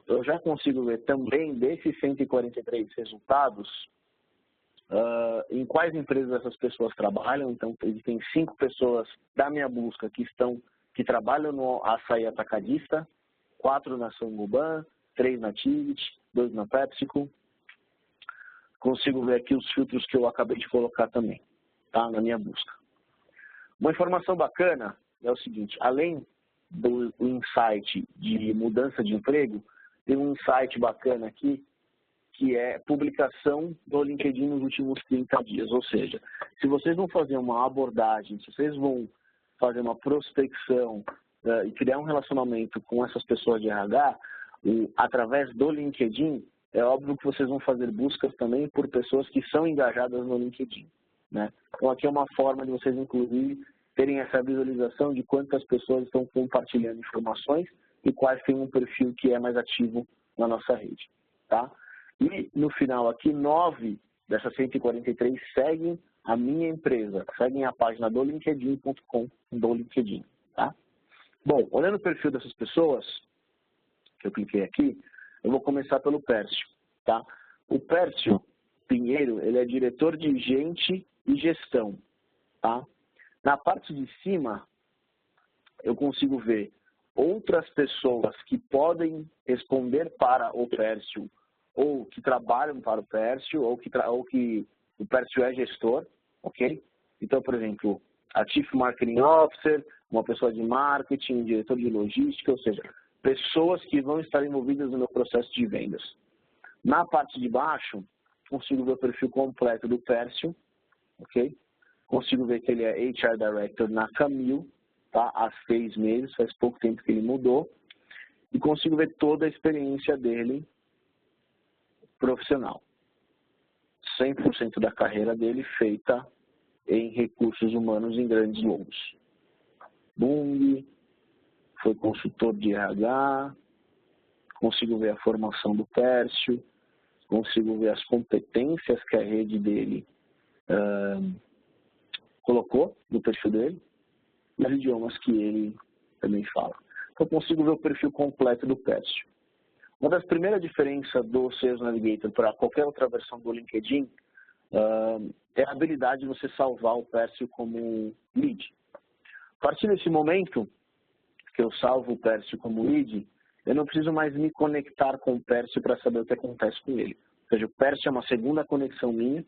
eu já consigo ver também desses 143 resultados em quais empresas essas pessoas trabalham. Então, existem 5 pessoas da minha busca que trabalham no açaí atacadista, 4 na Saint-Gobain, 3 na Tivit, 2 na PepsiCo. Consigo ver aqui os filtros que eu acabei de colocar também, tá? Na minha busca. Uma informação bacana é o seguinte: além do insight de mudança de emprego, tem um insight bacana aqui, que é publicação do LinkedIn nos últimos 30 dias. Ou seja, se vocês vão fazer uma abordagem, se vocês vão fazer uma prospecção e criar um relacionamento com essas pessoas de RH, através do LinkedIn, é óbvio que vocês vão fazer buscas também por pessoas que são engajadas no LinkedIn, né? Então, aqui é uma forma de vocês, inclusive, terem essa visualização de quantas pessoas estão compartilhando informações e quais têm um perfil que é mais ativo na nossa rede, tá? E, no final aqui, 9 dessas 143 seguem a minha empresa, seguem a página do linkedin.com, do LinkedIn, tá? Bom, olhando o perfil dessas pessoas, que eu cliquei aqui, eu vou começar pelo Pércio, tá? O Pércio Pinheiro, ele é diretor de gente e gestão, tá? Na parte de cima, eu consigo ver outras pessoas que podem responder para o Pércio, ou que trabalham para o Pércio, ou que o Pércio é gestor, ok? Então, por exemplo, a Chief Marketing Officer, uma pessoa de marketing, diretor de logística, ou seja, pessoas que vão estar envolvidas no meu processo de vendas. Na parte de baixo, consigo ver o perfil completo do Pércio, ok? Consigo ver que ele é HR Director na Camil, tá? Há 6 meses, faz pouco tempo que ele mudou. E consigo ver toda a experiência dele profissional. 100% da carreira dele feita em recursos humanos em grandes logos. Bung, foi consultor de RH, consigo ver a formação do Pércio, consigo ver as competências que a rede dele colocou no perfil dele e os idiomas que ele também fala. Então, consigo ver o perfil completo do Pércio. Uma das primeiras diferenças do Sales Navigator para qualquer outra versão do LinkedIn é a habilidade de você salvar o Pércio como lead. A partir desse momento que eu salvo o Pércio como lead, eu não preciso mais me conectar com o Pércio para saber o que acontece com ele. Ou seja, o Pércio é uma segunda conexão minha,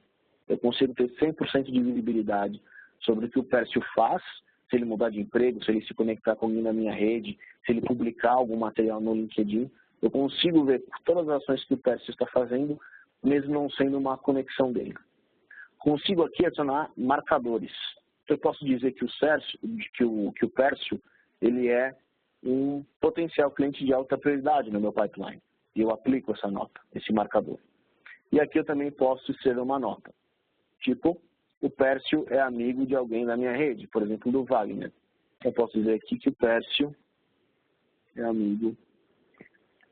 eu consigo ter 100% de visibilidade sobre o que o Pércio faz, se ele mudar de emprego, se ele se conectar com alguém na minha rede, se ele publicar algum material no LinkedIn, eu consigo ver todas as ações que o Pércio está fazendo, mesmo não sendo uma conexão dele. Consigo aqui adicionar marcadores. Eu posso dizer que o Pércio ele é um potencial cliente de alta prioridade no meu pipeline. E eu aplico essa nota, esse marcador. E aqui eu também posso ser uma nota. Tipo, o Pércio é amigo de alguém da minha rede, por exemplo, do Wagner. Eu posso dizer aqui que o Pércio é amigo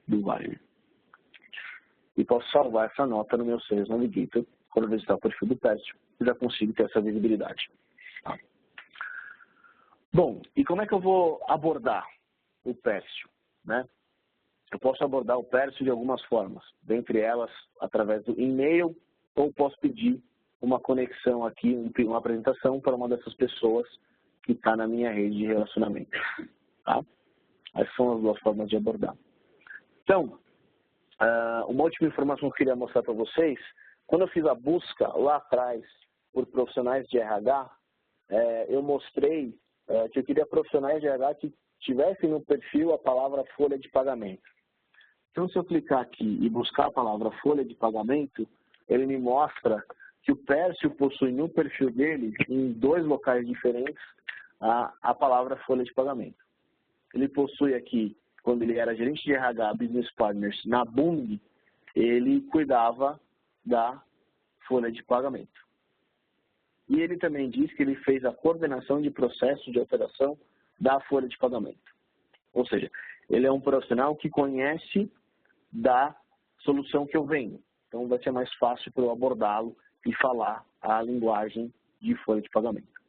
do Wagner. E posso salvar essa nota no meu Sales Navigator. Quando eu visitar o perfil do Pércio, eu já consigo ter essa visibilidade. Tá? Bom, e como é que eu vou abordar o Pércio, né? Eu posso abordar o Pércio de algumas formas, dentre elas através do e-mail, ou posso pedir uma conexão aqui, uma apresentação para uma dessas pessoas que está na minha rede de relacionamento. Tá? Essas são as 2 formas de abordar. Então, uma última informação que eu queria mostrar para vocês, quando eu fiz a busca lá atrás por profissionais de RH, eu mostrei que eu queria profissionais de RH que tivesse no perfil a palavra folha de pagamento. Então, se eu clicar aqui e buscar a palavra folha de pagamento, ele me mostra que o Pércio possui no perfil dele, em 2 locais diferentes, a palavra folha de pagamento. Ele possui aqui, quando ele era gerente de RH Business Partners na Bung, ele cuidava da folha de pagamento. E ele também diz que ele fez a coordenação de processo de alteração da folha de pagamento. Ou seja, ele é um profissional que conhece da solução que eu vendo. Então, vai ser mais fácil para eu abordá-lo e falar a linguagem de folha de pagamento.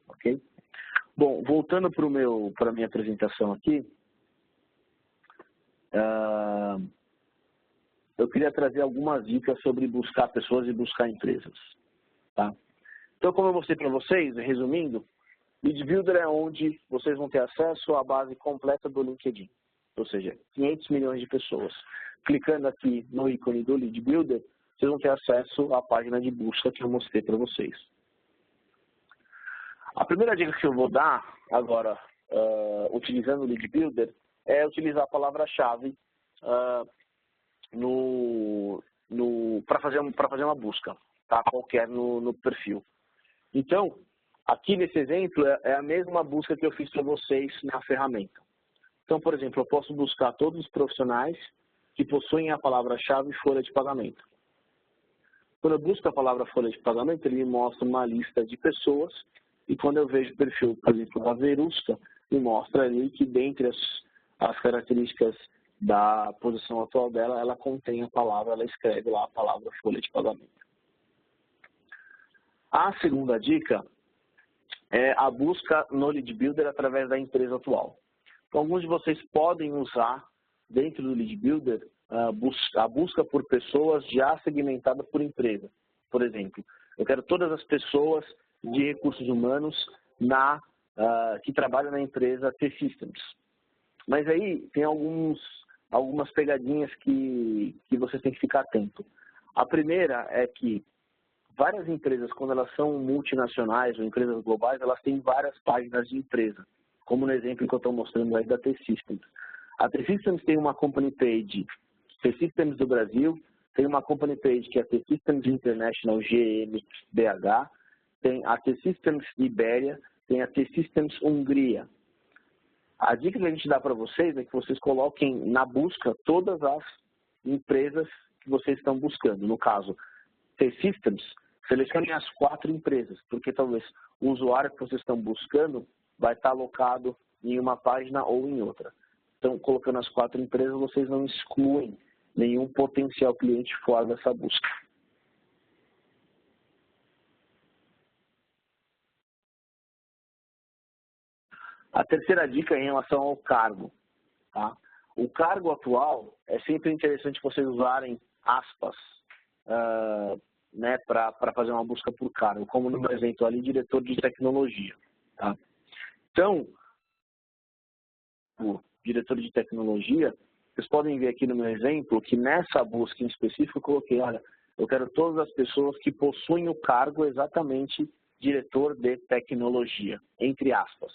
Ok? Bom, voltando para a minha apresentação aqui, eu queria trazer algumas dicas sobre buscar pessoas e buscar empresas. Tá? Então, como eu mostrei para vocês, resumindo, Lead Builder é onde vocês vão ter acesso à base completa do LinkedIn, ou seja, 500 milhões de pessoas. Clicando aqui no ícone do Lead Builder, vocês vão ter acesso à página de busca que eu mostrei para vocês. A primeira dica que eu vou dar agora, utilizando o Lead Builder, é utilizar a palavra-chave para fazer uma busca, tá? Qualquer no perfil. Então, aqui nesse exemplo, é a mesma busca que eu fiz para vocês na ferramenta. Então, por exemplo, eu posso buscar todos os profissionais que possuem a palavra-chave folha de pagamento. Quando eu busco a palavra folha de pagamento, ele me mostra uma lista de pessoas e quando eu vejo o perfil, por exemplo, da Verusca, me mostra ali que dentre as características da posição atual dela, ela contém a palavra, ela escreve lá a palavra folha de pagamento. A segunda dica é a busca no Lead Builder através da empresa atual. Então, alguns de vocês podem usar, dentro do Lead Builder, a busca por pessoas já segmentada por empresa. Por exemplo, eu quero todas as pessoas de recursos humanos que trabalham na empresa T-Systems. Mas aí tem algumas pegadinhas que vocês têm que ficar atento. A primeira é que várias empresas, quando elas são multinacionais ou empresas globais, elas têm várias páginas de empresa, como no exemplo que eu estou mostrando aí da T-Systems. A T-Systems tem uma company page, T-Systems do Brasil, tem uma company page que é a T-Systems International GmbH, tem a T-Systems Ibéria, tem a T-Systems Hungria. A dica que a gente dá para vocês é que vocês coloquem na busca todas as empresas que vocês estão buscando. No caso, T-Systems, selecionem as 4 empresas, porque talvez o usuário que vocês estão buscando vai estar alocado em uma página ou em outra. Então, colocando as 4 empresas, vocês não excluem nenhum potencial cliente fora dessa busca. A terceira dica é em relação ao cargo. Tá? O cargo atual, é sempre interessante vocês usarem aspas para fazer uma busca por cargo, como no meu exemplo ali, diretor de tecnologia. Tá? Então, o diretor de tecnologia, vocês podem ver aqui no meu exemplo que nessa busca em específico eu coloquei, olha, eu quero todas as pessoas que possuem o cargo exatamente diretor de tecnologia, entre aspas.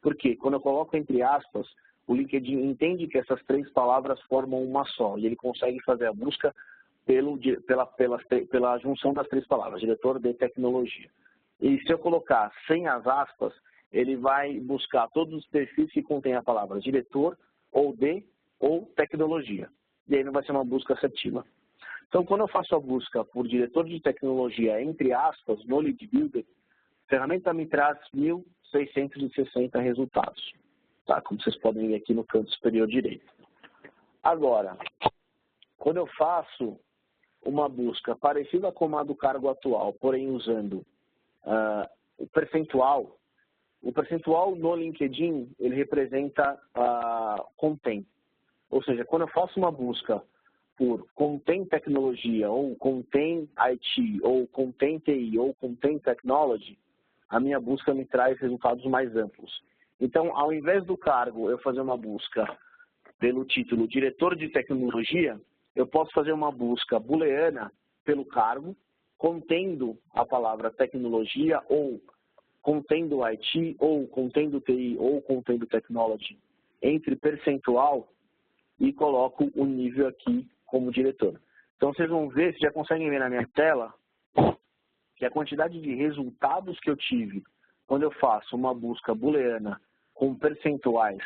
Por quê? Quando eu coloco entre aspas, o LinkedIn entende que essas 3 palavras formam uma só e ele consegue fazer a busca pela junção das 3 palavras, diretor de tecnologia. E se eu colocar sem as aspas, ele vai buscar todos os perfis que contêm a palavra diretor ou tecnologia. E aí não vai ser uma busca assertiva. Então, quando eu faço a busca por diretor de tecnologia, entre aspas, no Lead Builder, a ferramenta me traz 1.660 resultados, tá? Como vocês podem ver aqui no canto superior direito. Agora, quando eu faço uma busca parecida com a do cargo atual, porém usando o percentual no LinkedIn, ele representa contém. Ou seja, quando eu faço uma busca por contém tecnologia, ou contém IT, ou contém TI, ou contém technology, a minha busca me traz resultados mais amplos. Então, ao invés do cargo eu fazer uma busca pelo título diretor de tecnologia, eu posso fazer uma busca booleana pelo cargo, contendo a palavra tecnologia, ou contendo IT, ou contendo TI, ou contendo technology. entre percentual e coloco o nível aqui como diretor. Então, vocês vão ver, vocês já conseguem ver na minha tela, que a quantidade de resultados que eu tive quando eu faço uma busca booleana com percentuais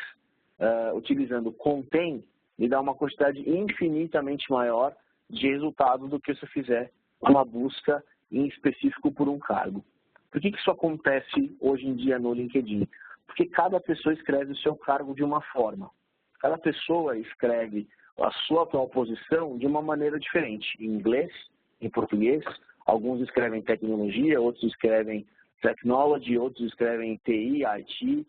utilizando contém, me dá uma quantidade infinitamente maior de resultados do que se eu fizer uma busca em específico por um cargo. Por que isso acontece hoje em dia no LinkedIn? Porque cada pessoa escreve o seu cargo de uma forma. Cada pessoa escreve a sua atual posição de uma maneira diferente. Em inglês, em português, alguns escrevem tecnologia, outros escrevem technology, outros escrevem TI, IT,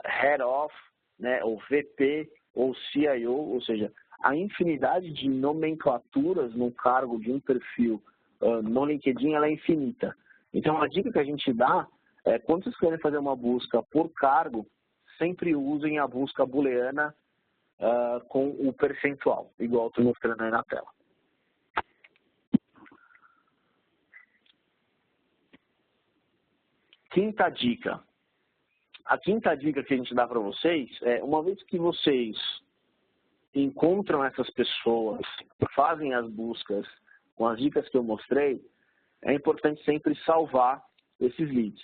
head of, né, ou VP, ou CIO, ou seja, a infinidade de nomenclaturas no cargo de um perfil no LinkedIn ela é infinita. Então, a dica que a gente dá é, quando vocês querem fazer uma busca por cargo, sempre usem a busca booleana com o percentual, igual estou mostrando aí na tela. Quinta dica. A quinta dica que a gente dá para vocês é, uma vez que vocês encontram essas pessoas, fazem as buscas com as dicas que eu mostrei, é importante sempre salvar esses leads.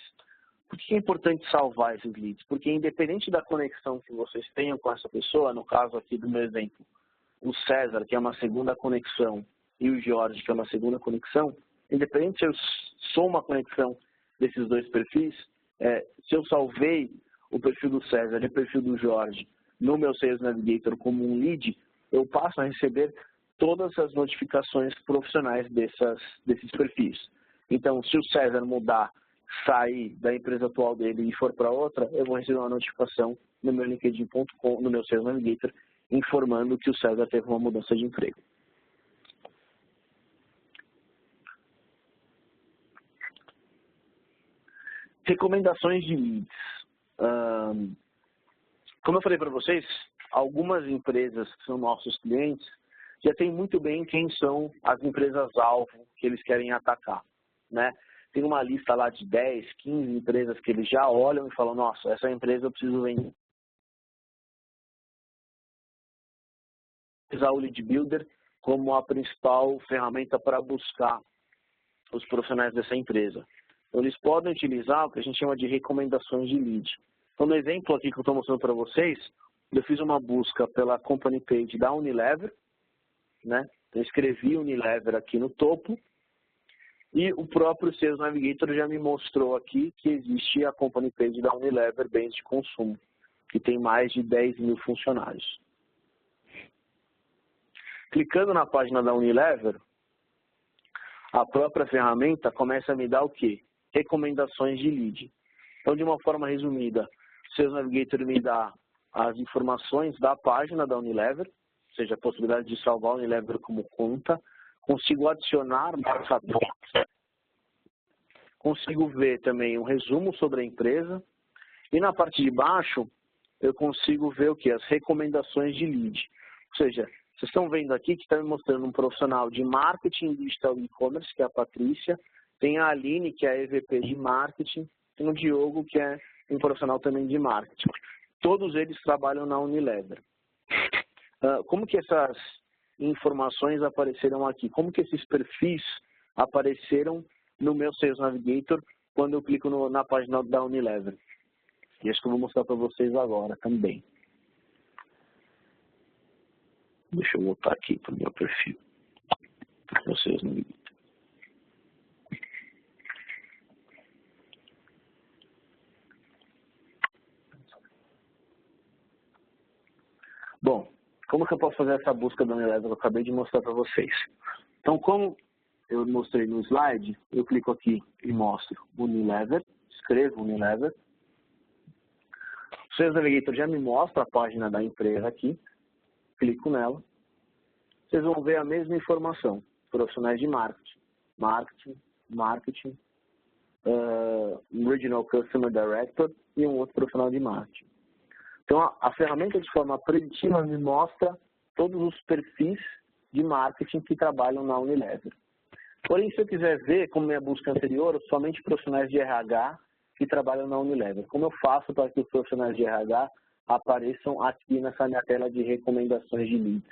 Por que é importante salvar esses leads? Porque independente da conexão que vocês tenham com essa pessoa, no caso aqui do meu exemplo, o César, que é uma segunda conexão, e o Jorge, que é uma segunda conexão, independente se eu sou uma conexão desses dois perfis, se eu salvei o perfil do César e o perfil do Jorge no meu Sales Navigator como um lead, eu passo a receber todas as notificações profissionais desses perfis. Então, se o César mudar, sair da empresa atual dele e for para outra, eu vou receber uma notificação no meu LinkedIn.com, no meu Sales Navigator, informando que o César teve uma mudança de emprego. Recomendações de leads. Como eu falei para vocês, algumas empresas que são nossos clientes já têm muito bem quem são as empresas-alvo que eles querem atacar, né? Tem uma lista lá de 10, 15 empresas que eles já olham e falam, nossa, essa empresa eu preciso vender. Usar o Lead Builder como a principal ferramenta para buscar os profissionais dessa empresa. Então, eles podem utilizar o que a gente chama de recomendações de lead. Então, no exemplo aqui que eu estou mostrando para vocês, eu fiz uma busca pela company page da Unilever, né? Eu escrevi Unilever aqui no topo, e o próprio Sales Navigator já me mostrou aqui que existe a company page da Unilever Bens de Consumo, que tem mais de 10 mil funcionários. Clicando na página da Unilever, a própria ferramenta começa a me dar o quê? Recomendações de lead. Então, de uma forma resumida, o Sales Navigator me dá as informações da página da Unilever, ou seja, a possibilidade de salvar a Unilever como conta, consigo adicionar marcadores, consigo ver também um resumo sobre a empresa, e na parte de baixo eu consigo ver o que? As recomendações de lead. Ou seja, vocês estão vendo aqui que está me mostrando um profissional de marketing digital e e-commerce, que é a Patrícia, tem a Aline, que é a EVP de marketing, tem o Diogo, que é um profissional também de marketing. Todos eles trabalham na Unilever. Como que essas informações apareceram aqui? Como que esses perfis apareceram no meu Sales Navigator quando eu clico na página da Unilever? E acho que eu vou mostrar para vocês agora também. Deixa eu voltar aqui para o meu perfil, para vocês no vídeo. Bom, como que eu posso fazer essa busca da Unilever? Eu acabei de mostrar para vocês. Então, como eu mostrei no slide, eu clico aqui e mostro Unilever, escrevo Unilever. O Sales Navigator já me mostra a página da empresa aqui. Clico nela, vocês vão ver a mesma informação, profissionais de marketing, Regional Customer Director e um outro profissional de marketing. Então, a ferramenta de forma preditiva me mostra todos os perfis de marketing que trabalham na Unilever. Porém, se eu quiser ver, como minha busca anterior, somente profissionais de RH que trabalham na Unilever. Como eu faço para que os profissionais de RH apareçam aqui nessa minha tela de recomendações de leads.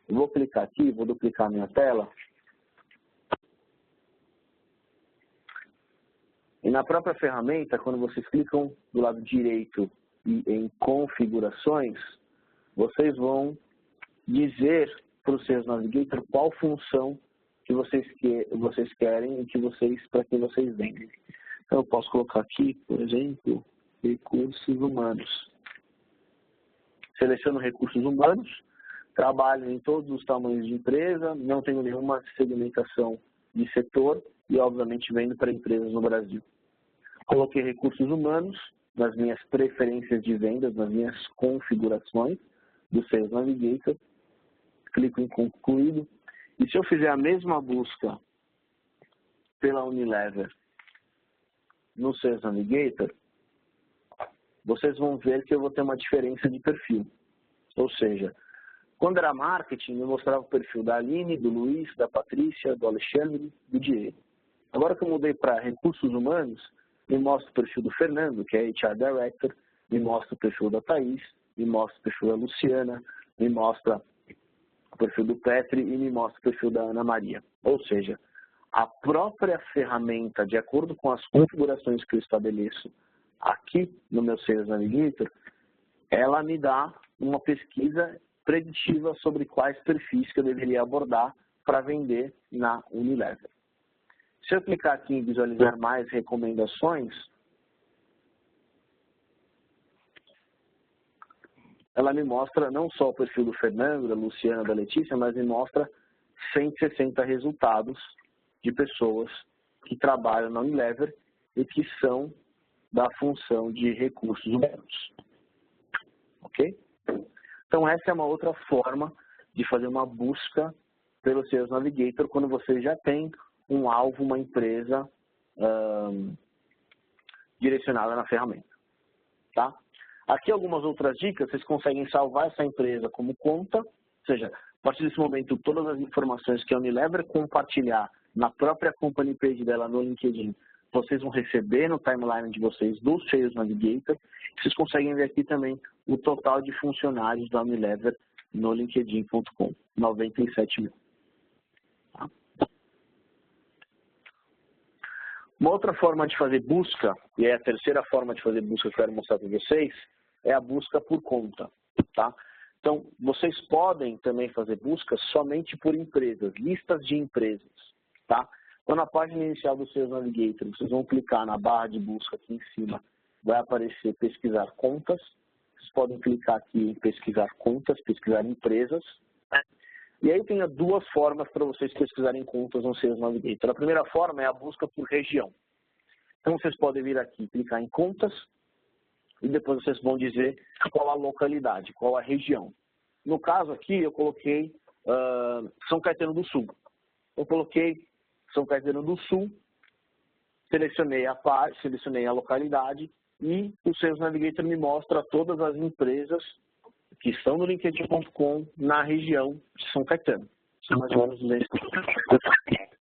Eu vou clicar aqui, vou duplicar a minha tela. E na própria ferramenta, quando vocês clicam do lado direito e em configurações, vocês vão dizer para o Sales Navigator qual função que vocês querem e para quem vocês vendem. Então, eu posso colocar aqui, por exemplo, recursos humanos. Seleciono recursos humanos, trabalho em todos os tamanhos de empresa, não tenho nenhuma segmentação de setor e, obviamente, vendo para empresas no Brasil. Coloquei recursos humanos nas minhas preferências de vendas, nas minhas configurações do Sales Navigator. Clico em concluído. E se eu fizer a mesma busca pela Unilever no Sales Navigator, vocês vão ver que eu vou ter uma diferença de perfil. Ou seja, quando era marketing, me mostrava o perfil da Aline, do Luiz, da Patrícia, do Alexandre, do Diego. Agora que eu mudei para recursos humanos, me mostra o perfil do Fernando, que é HR Director, me mostra o perfil da Thaís, me mostra o perfil da Luciana, me mostra o perfil do Petri e me mostra o perfil da Ana Maria. Ou seja, a própria ferramenta, de acordo com as configurações que eu estabeleço aqui no meu Sales Navigator, ela me dá uma pesquisa preditiva sobre quais perfis que eu deveria abordar para vender na Unilever. Se eu clicar aqui em visualizar mais recomendações, ela me mostra não só o perfil do Fernando, da Luciana, da Letícia, mas me mostra 160 resultados de pessoas que trabalham na Unilever e que são da função de recursos humanos. Ok? Então, essa é uma outra forma de fazer uma busca pelo Sales Navigator quando você já tem um alvo, uma empresa direcionada na ferramenta. Tá? Aqui algumas outras dicas, vocês conseguem salvar essa empresa como conta, ou seja, a partir desse momento, todas as informações que a Unilever compartilhar na própria company page dela no LinkedIn, vocês vão receber no timeline de vocês do Sales Navigator. Vocês conseguem ver aqui também o total de funcionários da Unilever no linkedin.com, 97 mil. Tá? Uma outra forma de fazer busca, e é a terceira forma de fazer busca que eu quero mostrar para vocês, é a busca por conta. Tá? Então, vocês podem também fazer busca somente por empresas, listas de empresas. Tá? Então, na página inicial do Sales Navigator, vocês vão clicar na barra de busca aqui em cima, vai aparecer pesquisar contas. Vocês podem clicar aqui em pesquisar contas, pesquisar empresas. E aí tem duas formas para vocês pesquisarem contas no Sales Navigator. A primeira forma é a busca por região. Então, vocês podem vir aqui, clicar em contas, e depois vocês vão dizer qual a localidade, qual a região. No caso aqui, eu coloquei São Caetano do Sul. Eu coloquei São Caetano do Sul, selecionei a localidade e o Sales Navigator me mostra todas as empresas que estão no linkedin.com na região de São Caetano. São mais ou menos 200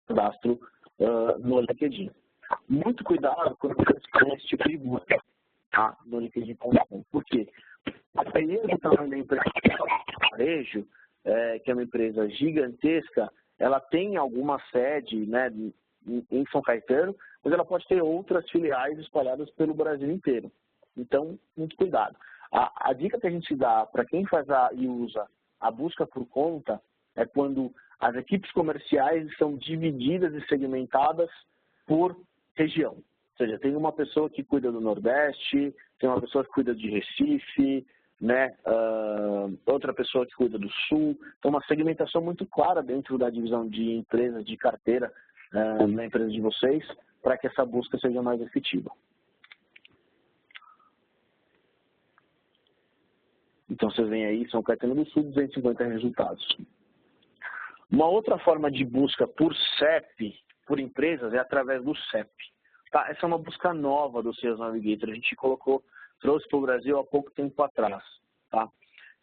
cadastro no LinkedIn. Muito cuidado quando você faz esse tipo de busca, tá? No linkedin.com. Por quê? Dependendo do tamanho da empresa, varejo, que é uma empresa gigantesca, ela tem alguma sede, né, em São Caetano, mas ela pode ter outras filiais espalhadas pelo Brasil inteiro. Então, muito cuidado. A dica que a gente dá para quem faz e usa a busca por conta é quando as equipes comerciais são divididas e segmentadas por região. Ou seja, tem uma pessoa que cuida do Nordeste, tem uma pessoa que cuida de Recife, né? Outra pessoa que cuida do Sul. Então, uma segmentação muito clara dentro da divisão de empresas, de carteira na empresa de vocês, para que essa busca seja mais efetiva. Então, vocês veem aí, São Caetano do Sul, 250 resultados. Uma outra forma de busca por CEP, por empresas, é através do CEP. Tá? Essa é uma busca nova do Sales Navigator. A gente trouxe para o Brasil há pouco tempo atrás. Tá?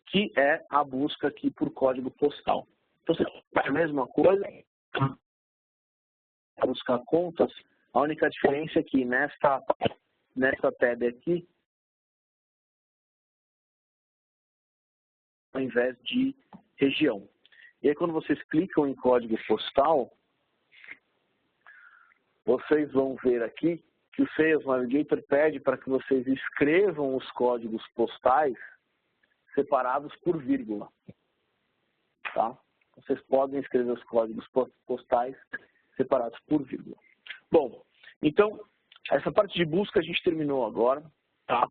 Que é a busca aqui por código postal. Então, você faz a mesma coisa, buscar contas. A única diferença é que nessa tab aqui, ao invés de região. E aí, quando vocês clicam em código postal, vocês vão ver aqui que o Sales Navigator pede para que vocês escrevam os códigos postais separados por vírgula. Tá? Vocês podem escrever os códigos postais separados por vírgula. Bom, então, essa parte de busca a gente terminou agora. Tá?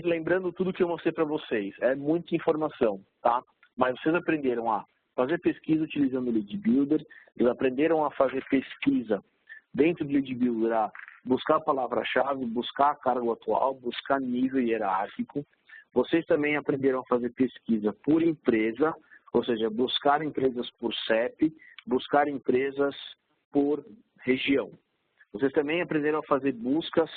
Lembrando tudo que eu mostrei para vocês. É muita informação, tá? Mas vocês aprenderam a fazer pesquisa utilizando o Lead Builder, eles aprenderam a fazer pesquisa dentro do Lead Builder, a buscar a palavra-chave, buscar a cargo atual, buscar nível hierárquico. Vocês também aprenderam a fazer pesquisa por empresa, ou seja, buscar empresas por CEP, buscar empresas por região. Vocês também aprenderam a fazer buscas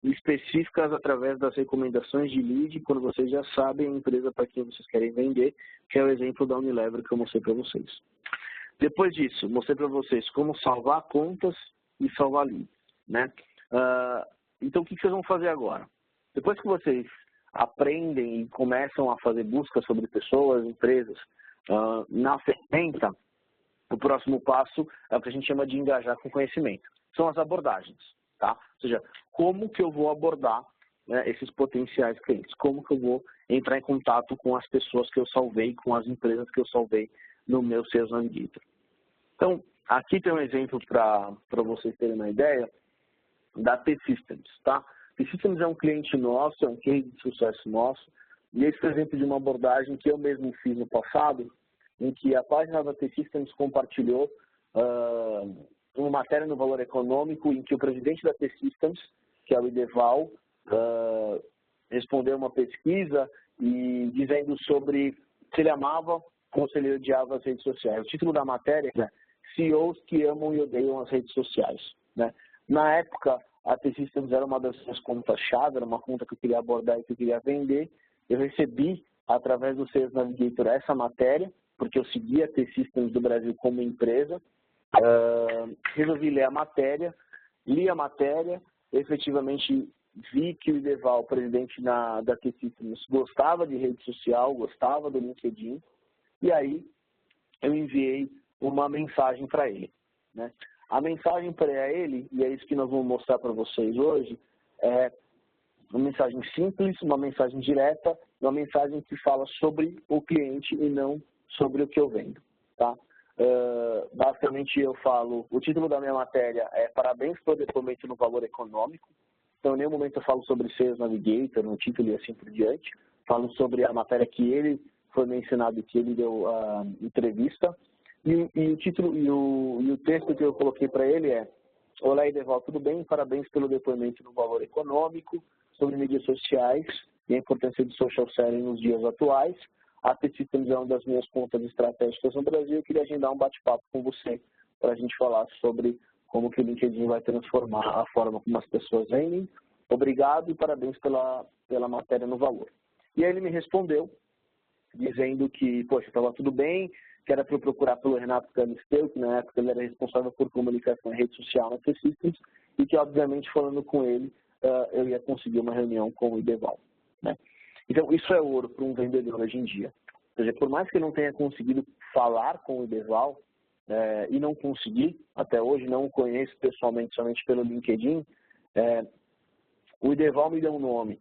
específicas através das recomendações de lead, quando vocês já sabem a empresa para quem vocês querem vender, que é o exemplo da Unilever que eu mostrei para vocês. Depois disso, mostrei para vocês como salvar contas e salvar leads, né? Então, o que vocês vão fazer agora? Depois que vocês aprendem e começam a fazer busca sobre pessoas, empresas, na ferramenta, o próximo passo é o que a gente chama de engajar com conhecimento. São as abordagens, tá? Ou seja, como que eu vou abordar, né, esses potenciais clientes? Como que eu vou entrar em contato com as pessoas que eu salvei, com as empresas que eu salvei no meu Sales Navigator? Então, aqui tem um exemplo para vocês terem uma ideia da T-Systems, tá? T-Systems é um cliente nosso, é um case de sucesso nosso, e esse é um exemplo de uma abordagem que eu mesmo fiz no passado, em que a página da T-Systems compartilhou uma matéria no Valor Econômico em que o presidente da T-Systems, que é o Ideval, respondeu uma pesquisa e dizendo sobre se ele amava ou se ele odiava as redes sociais. O título da matéria é CEOs que amam e odeiam as redes sociais, né? Na época, a T-Systems era uma das minhas contas-chave, era uma conta que eu queria abordar e que eu queria vender. Eu recebi, através do Sales Navigator, essa matéria, porque eu seguia a T-Systems do Brasil como empresa. Resolvi ler a matéria, li a matéria, efetivamente vi que o Ideval, presidente da T-Systems, gostava de rede social, gostava do LinkedIn, e aí eu enviei uma mensagem para ele, né? A mensagem para ele, e é isso que nós vamos mostrar para vocês hoje, é uma mensagem simples, uma mensagem direta, uma mensagem que fala sobre o cliente e não sobre o que eu vendo, tá? Basicamente eu falo, o título da minha matéria é Parabéns pelo depoimento no Valor Econômico. Então, em nenhum momento eu falo sobre Sales Navigator, no título e assim por diante. Falo sobre a matéria que ele foi mencionado, que ele deu a entrevista. E o título e o texto que eu coloquei para ele é: Olá, Ideval, tudo bem? Parabéns pelo depoimento no Valor Econômico, sobre mídias sociais e a importância de social selling nos dias atuais. A T-Systems é uma das minhas contas estratégicas no Brasil. Eu queria agendar um bate-papo com você para a gente falar sobre como que o LinkedIn vai transformar a forma como as pessoas vendem. Obrigado e parabéns pela matéria no Valor. E aí ele me respondeu, dizendo que, poxa, estava tudo bem, que era para eu procurar pelo Renato Galisteu, que na época ele era responsável por comunicação em rede social na T-Systems, e que, obviamente, falando com ele, eu ia conseguir uma reunião com o Ideval, né? Então, isso é ouro para um vendedor hoje em dia. Ou seja, por mais que eu não tenha conseguido falar com o Ideval, e não consegui, até hoje, não o conheço pessoalmente, somente pelo LinkedIn, o Ideval me deu um nome,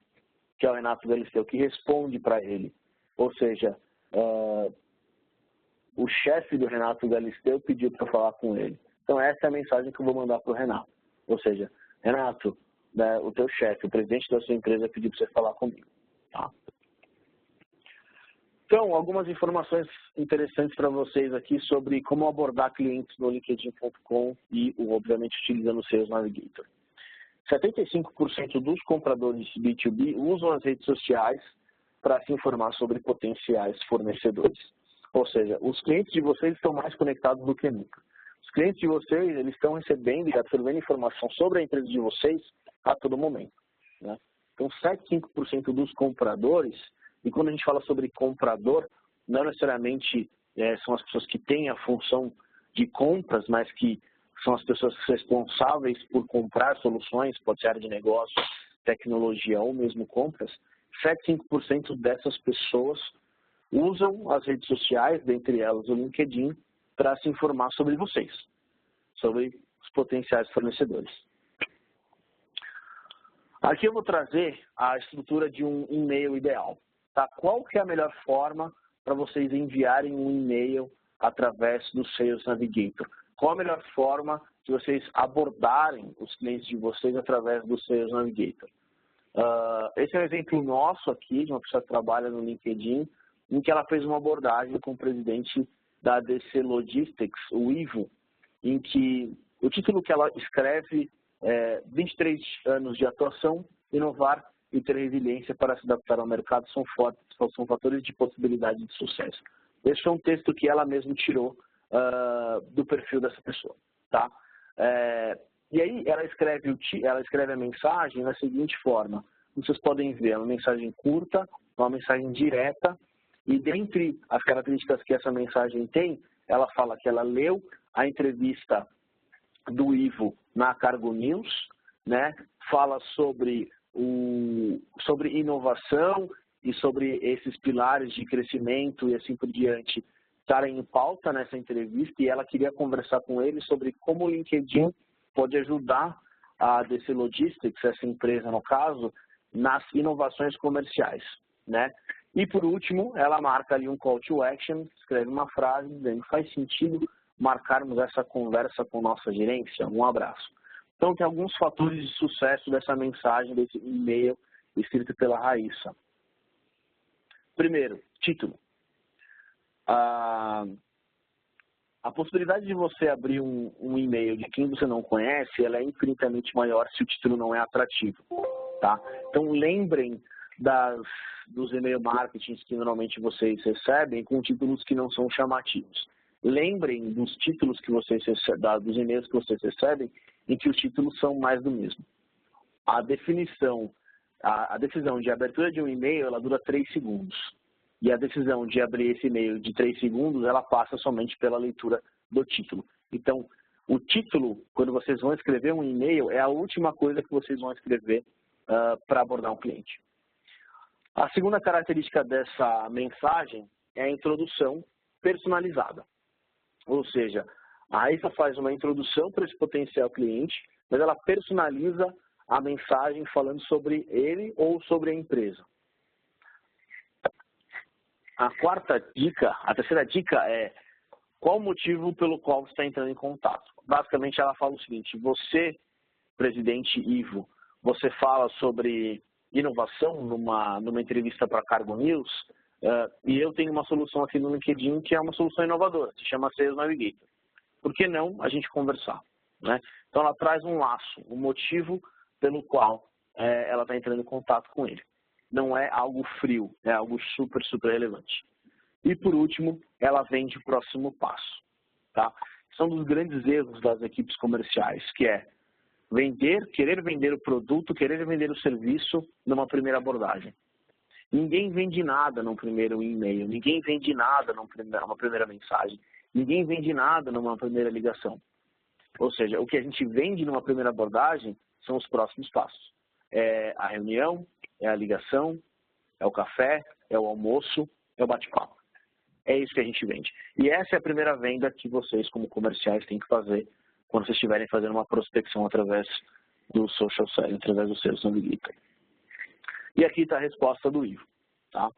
que é o Renato Galisteu, que responde para ele. Ou seja, o chefe do Renato Galisteu pediu para eu falar com ele. Então, essa é a mensagem que eu vou mandar para o Renato. Ou seja, Renato, né, o teu chefe, o presidente da sua empresa pediu para você falar comigo. Tá? Então, algumas informações interessantes para vocês aqui sobre como abordar clientes no LinkedIn.com e, obviamente, utilizando o Sales Navigator. 75% dos compradores B2B usam as redes sociais para se informar sobre potenciais fornecedores. Ou seja, os clientes de vocês estão mais conectados do que nunca. Os clientes de vocês, eles estão recebendo e absorvendo informação sobre a empresa de vocês a todo momento, né? Então, 75% dos compradores, e quando a gente fala sobre comprador, não necessariamente são as pessoas que têm a função de compras, mas que são as pessoas responsáveis por comprar soluções, pode ser área de negócio, tecnologia ou mesmo compras, 75% dessas pessoas usam as redes sociais, dentre elas o LinkedIn, para se informar sobre vocês, sobre os potenciais fornecedores. Aqui eu vou trazer a estrutura de um e-mail ideal. Tá? Qual que é a melhor forma para vocês enviarem um e-mail através do Sales Navigator? Qual a melhor forma de vocês abordarem os clientes de vocês através do Sales Navigator? Esse é um exemplo nosso aqui, de uma pessoa que trabalha no LinkedIn, em que ela fez uma abordagem com o presidente da ADC Logistics, o Ivo, em que o título que ela escreve é 23 anos de atuação, inovar e ter resiliência para se adaptar ao mercado são fatores de possibilidade de sucesso. Esse foi um texto que ela mesma tirou do perfil dessa pessoa. Tá? E aí ela escreve a mensagem da seguinte forma. Vocês podem ver, é uma mensagem curta, uma mensagem direta, e dentre as características que essa mensagem tem, ela fala que ela leu a entrevista do Ivo na Cargo News, né? Fala sobre inovação e sobre esses pilares de crescimento e assim por diante estarem em pauta nessa entrevista, e ela queria conversar com ele sobre como o LinkedIn pode ajudar a ADC Logistics, essa empresa no caso, nas inovações comerciais, né? E por último, ela marca ali um call to action, escreve uma frase dizendo: faz sentido marcarmos essa conversa com nossa gerência? Um abraço. Então, tem alguns fatores de sucesso dessa mensagem, desse e-mail escrito pela Raíssa. Primeiro, título. A possibilidade de você abrir um e-mail de quem você não conhece, ela é infinitamente maior se o título não é atrativo. Tá? Então, lembrem dos e-mail marketings que normalmente vocês recebem com títulos que não são chamativos. Lembrem dos títulos que vocês recebem, dos e-mails que vocês recebem, em que os títulos são mais do mesmo. A decisão de abertura de um e-mail, ela dura 3 segundos. E a decisão de abrir esse e-mail de 3 segundos, ela passa somente pela leitura do título. Então, o título, quando vocês vão escrever um e-mail, é a última coisa que vocês vão escrever para abordar um cliente. A segunda característica dessa mensagem é a introdução personalizada. Ou seja, a Raíssa faz uma introdução para esse potencial cliente, mas ela personaliza a mensagem falando sobre ele ou sobre a empresa. A terceira dica é: qual o motivo pelo qual você está entrando em contato? Basicamente, ela fala o seguinte: você, presidente Ivo, você fala sobre inovação numa entrevista para a Cargo News, e eu tenho uma solução aqui no LinkedIn que é uma solução inovadora, se chama Sales Navigator. Por que não a gente conversar? Né? Então, ela traz um laço, um motivo pelo qual ela está entrando em contato com ele. Não é algo frio, é algo super, super relevante. E, por último, ela vende o próximo passo. Tá? São dos grandes erros das equipes comerciais, que é querer vender o produto, querer vender o serviço numa primeira abordagem. Ninguém vende nada num primeiro e-mail, ninguém vende nada numa primeira mensagem, ninguém vende nada numa primeira ligação. Ou seja, o que a gente vende numa primeira abordagem são os próximos passos. É a reunião, é a ligação, é o café, é o almoço, é o bate-papo. É isso que a gente vende. E essa é a primeira venda que vocês, como comerciais, têm que fazer quando vocês estiverem fazendo uma prospecção através do social selling, através do Sales Navigator. E aqui está a resposta do Ivo. Tá?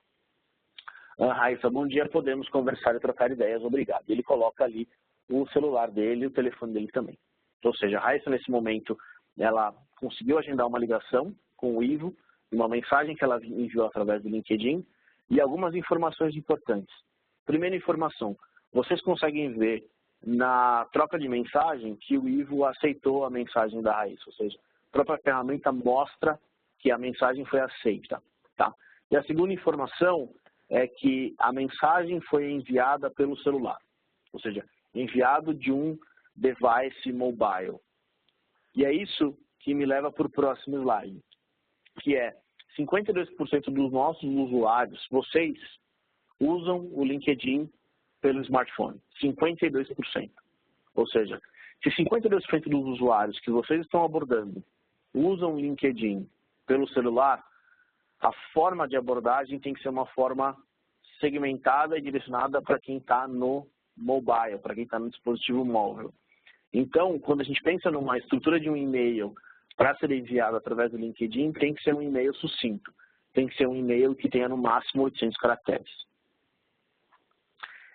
Raíssa, bom dia, podemos conversar e trocar ideias, obrigado. Ele coloca ali o celular dele e o telefone dele também. Ou seja, a Raíssa, nesse momento, ela conseguiu agendar uma ligação com o Ivo, uma mensagem que ela enviou através do LinkedIn e algumas informações importantes. Primeira informação, vocês conseguem ver na troca de mensagem que o Ivo aceitou a mensagem da Raíssa, ou seja, a própria ferramenta mostra que a mensagem foi aceita. Tá? E a segunda informação é que a mensagem foi enviada pelo celular, ou seja, enviado de um device mobile. E é isso que me leva para o próximo slide, que é 52% dos nossos usuários, vocês, usam o LinkedIn pelo smartphone, 52%. Ou seja, se 52% dos usuários que vocês estão abordando usam o LinkedIn pelo celular, a forma de abordagem tem que ser uma forma segmentada e direcionada para quem está no mobile, para quem está no dispositivo móvel. Então, quando a gente pensa numa estrutura de um e-mail para ser enviado através do LinkedIn, tem que ser um e-mail sucinto. Tem que ser um e-mail que tenha no máximo 800 caracteres.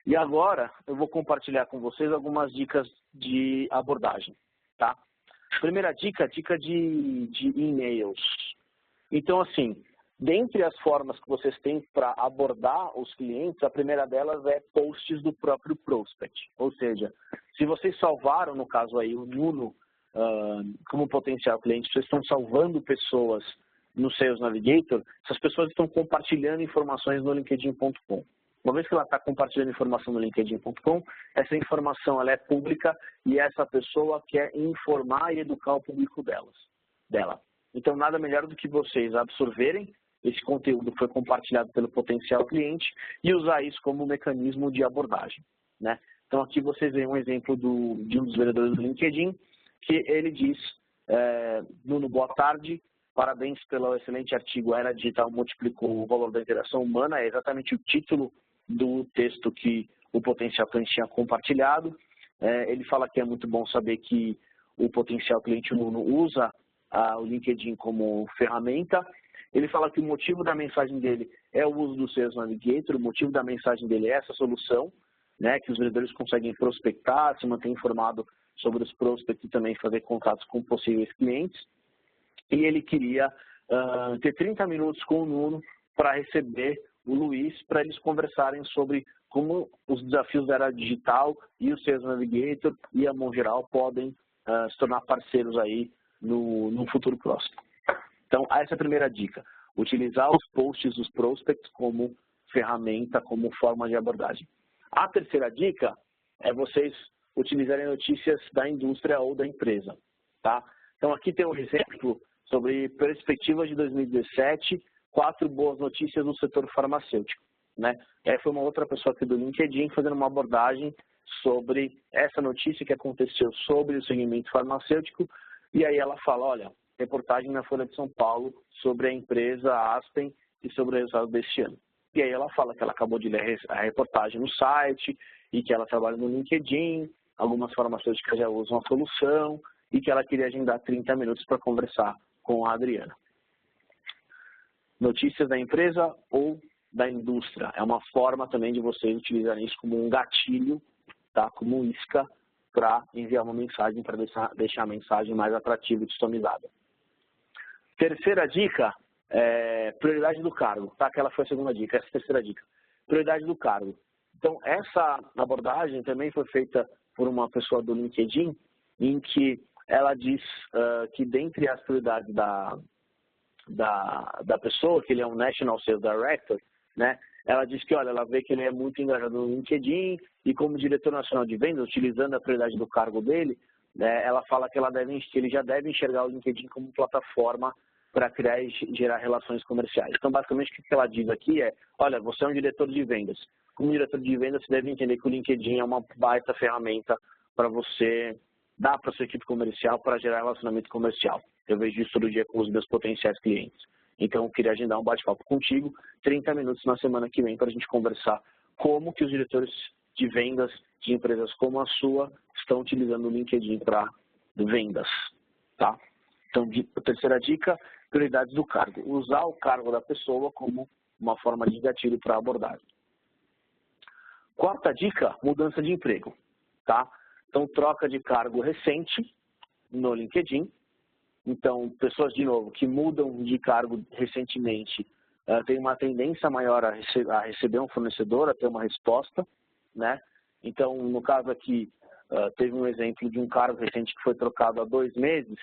E agora, eu vou compartilhar com vocês algumas dicas de abordagem, tá? Primeira dica, dica de e-mails. Então, assim, dentre as formas que vocês têm para abordar os clientes, a primeira delas é posts do próprio prospect. Ou seja, se vocês salvaram, no caso aí, o Nuno como potencial cliente, vocês estão salvando pessoas no Sales Navigator, essas pessoas estão compartilhando informações no LinkedIn.com. Uma vez que ela está compartilhando informação no LinkedIn.com, essa informação ela é pública e essa pessoa quer informar e educar o público dela. Então, nada melhor do que vocês absorverem esse conteúdo que foi compartilhado pelo potencial cliente e usar isso como mecanismo de abordagem, né? Então, aqui vocês veem um exemplo de um dos vendedores do LinkedIn, que ele diz, Nuno, boa tarde, parabéns pelo excelente artigo, a Era Digital multiplicou o valor da interação humana, é exatamente o título do texto que o potencial cliente tinha compartilhado. Ele fala que é muito bom saber que o potencial cliente Nuno usa o LinkedIn como ferramenta. Ele fala que o motivo da mensagem dele é o uso do Sales Navigator, o motivo da mensagem dele é essa solução, né, que os vendedores conseguem prospectar, se manter informado sobre os prospects e também fazer contatos com possíveis clientes. E ele queria ter 30 minutos com o Nuno para receber o Luiz, para eles conversarem sobre como os desafios da era digital e o Sales Navigator e a mão geral podem se tornar parceiros aí no futuro próximo. Então, essa é a primeira dica. Utilizar os posts dos prospects como ferramenta, como forma de abordagem. A terceira dica é vocês utilizarem notícias da indústria ou da empresa, tá? Então, aqui tem um exemplo sobre perspectivas de 2017, 4 boas notícias no setor farmacêutico, né? Foi uma outra pessoa aqui do LinkedIn fazendo uma abordagem sobre essa notícia que aconteceu sobre o segmento farmacêutico, e aí ela fala, olha, reportagem na Folha de São Paulo sobre a empresa Aspen e sobre o resultado deste ano. E aí ela fala que ela acabou de ler a reportagem no site e que ela trabalha no LinkedIn, algumas farmacêuticas já usam a solução e que ela queria agendar 30 minutos para conversar com a Adriana. Notícias da empresa ou da indústria. É uma forma também de vocês utilizarem isso como um gatilho, tá? Como isca para enviar uma mensagem, para deixar a mensagem mais atrativa e customizada. Terceira dica, prioridade do cargo, tá? Aquela foi a segunda dica, essa é a terceira dica. Prioridade do cargo. Então, essa abordagem também foi feita por uma pessoa do LinkedIn, em que ela diz que dentre as prioridades da pessoa, que ele é um National Sales Director, né? Ela diz que, olha, ela vê que ele é muito engajado no LinkedIn e como diretor nacional de vendas, utilizando a prioridade do cargo dele, né, ela fala que ele já deve enxergar o LinkedIn como plataforma para criar e gerar relações comerciais. Então, basicamente, o que ela diz aqui é, olha, você é um diretor de vendas. Como diretor de vendas, você deve entender que o LinkedIn é uma baita ferramenta para você dar para a sua equipe comercial para gerar relacionamento comercial. Eu vejo isso todo dia com os meus potenciais clientes. Então, eu queria agendar um bate-papo contigo, 30 minutos na semana que vem, para a gente conversar como que os diretores de vendas de empresas como a sua estão utilizando o LinkedIn para vendas, tá? Então, a terceira dica, prioridades do cargo. Usar o cargo da pessoa como uma forma de gatilho para abordar. Quarta dica, mudança de emprego, tá? Então, troca de cargo recente no LinkedIn. Então, pessoas, de novo, que mudam de cargo recentemente têm uma tendência maior a receber um fornecedor, a ter uma resposta, né? Então, no caso aqui, teve um exemplo de um cargo recente que foi trocado há 2 meses,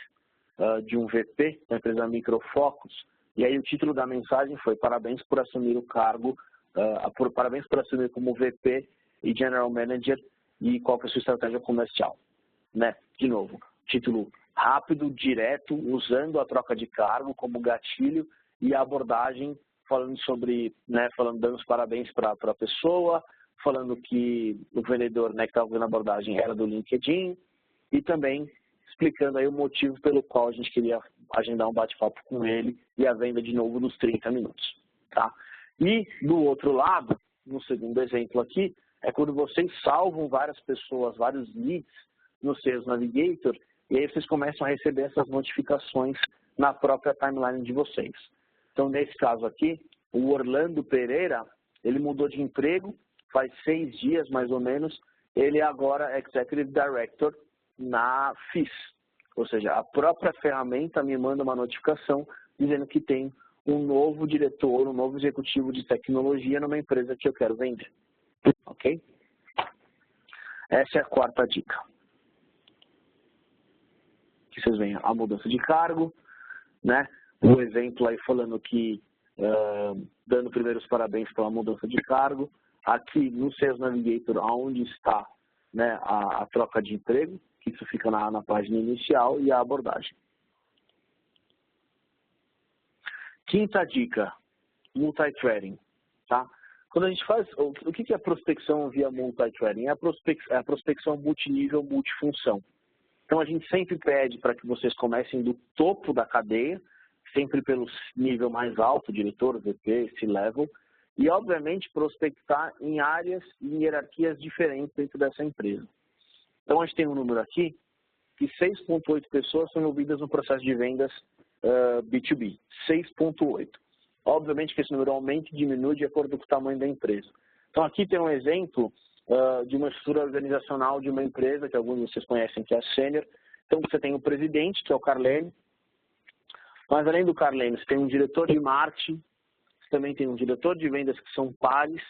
de um VP, da empresa Microfocus, e aí o título da mensagem foi parabéns por assumir o cargo, parabéns por assumir como VP e General Manager e qual que é a sua estratégia comercial, né? De novo, título rápido, direto, usando a troca de cargo como gatilho e a abordagem falando sobre, né, dando os parabéns para a pessoa, falando que o vendedor, né, que estava fazendo a abordagem era do LinkedIn e também explicando aí o motivo pelo qual a gente queria agendar um bate-papo com ele e a venda de novo dos 30 minutos, tá? E do outro lado, no segundo exemplo aqui, é quando vocês salvam várias pessoas, vários leads no Sales Navigator, e aí vocês começam a receber essas notificações na própria timeline de vocês. Então, nesse caso aqui, o Orlando Pereira, ele mudou de emprego, faz 6 dias mais ou menos, ele é agora Executive Director na FIS. Ou seja, a própria ferramenta me manda uma notificação dizendo que tem um novo diretor, um novo executivo de tecnologia numa empresa que eu quero vender. Ok? Essa é a quarta dica. Aqui vocês veem a mudança de cargo, né? O exemplo aí falando que, dando primeiros parabéns pela mudança de cargo. Aqui no Sales Navigator, onde está, né, a troca de emprego, que isso fica na página inicial, e a abordagem. Quinta dica, multithreading, tá? Quando a gente faz, o que é prospecção via multithreading? É a prospecção multinível, multifunção. Então, a gente sempre pede para que vocês comecem do topo da cadeia, sempre pelo nível mais alto, diretor, VP, C-level, e, obviamente, prospectar em áreas e em hierarquias diferentes dentro dessa empresa. Então, a gente tem um número aqui que 6,8 pessoas são envolvidas no processo de vendas B2B. 6,8. Obviamente que esse número aumenta e diminui de acordo com o tamanho da empresa. Então, aqui tem um exemplo de uma estrutura organizacional de uma empresa, que alguns de vocês conhecem, que é a Senior. Então, você tem o presidente, que é o Carlene, mas além do Carlene, você tem um diretor de marketing, você também tem um diretor de vendas, que são pares,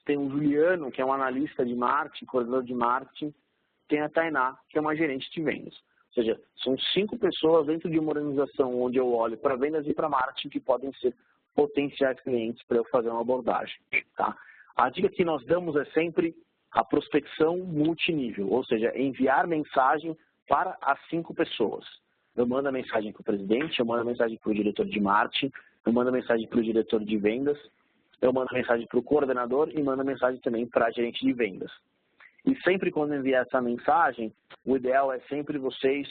tem o Juliano, que é um analista de marketing, coordenador de marketing, tem a Tainá, que é uma gerente de vendas. Ou seja, são 5 pessoas dentro de uma organização onde eu olho para vendas e para marketing que podem ser potenciais clientes para eu fazer uma abordagem. Tá? A dica que nós damos é sempre a prospecção multinível, ou seja, enviar mensagem para as 5 pessoas. Eu mando a mensagem para o presidente, eu mando a mensagem para o diretor de marketing, eu mando a mensagem para o diretor de vendas, eu mando a mensagem para o coordenador e mando a mensagem também para a gerente de vendas. E sempre quando enviar essa mensagem, o ideal é sempre vocês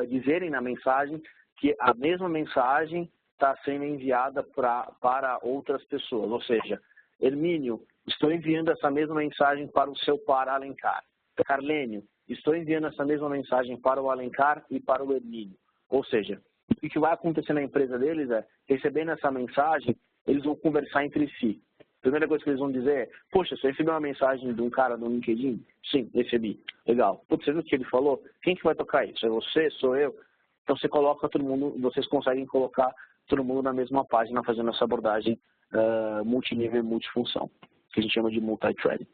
dizerem na mensagem que a mesma mensagem está sendo enviada para outras pessoas. Ou seja, Hermínio, estou enviando essa mesma mensagem para o seu par Alencar. Carlênio, estou enviando essa mesma mensagem para o Alencar e para o Hermínio. Ou seja, o que vai acontecer na empresa deles é, recebendo essa mensagem, eles vão conversar entre si. A primeira coisa que eles vão dizer é, poxa, você recebeu uma mensagem de um cara no LinkedIn? Sim, recebi. Legal. Putz, você viu o que ele falou? Quem que vai tocar isso? É você? Sou eu? Então você coloca todo mundo, vocês conseguem colocar todo mundo na mesma página fazendo essa abordagem multinível e multifunção, que a gente chama de multithreading.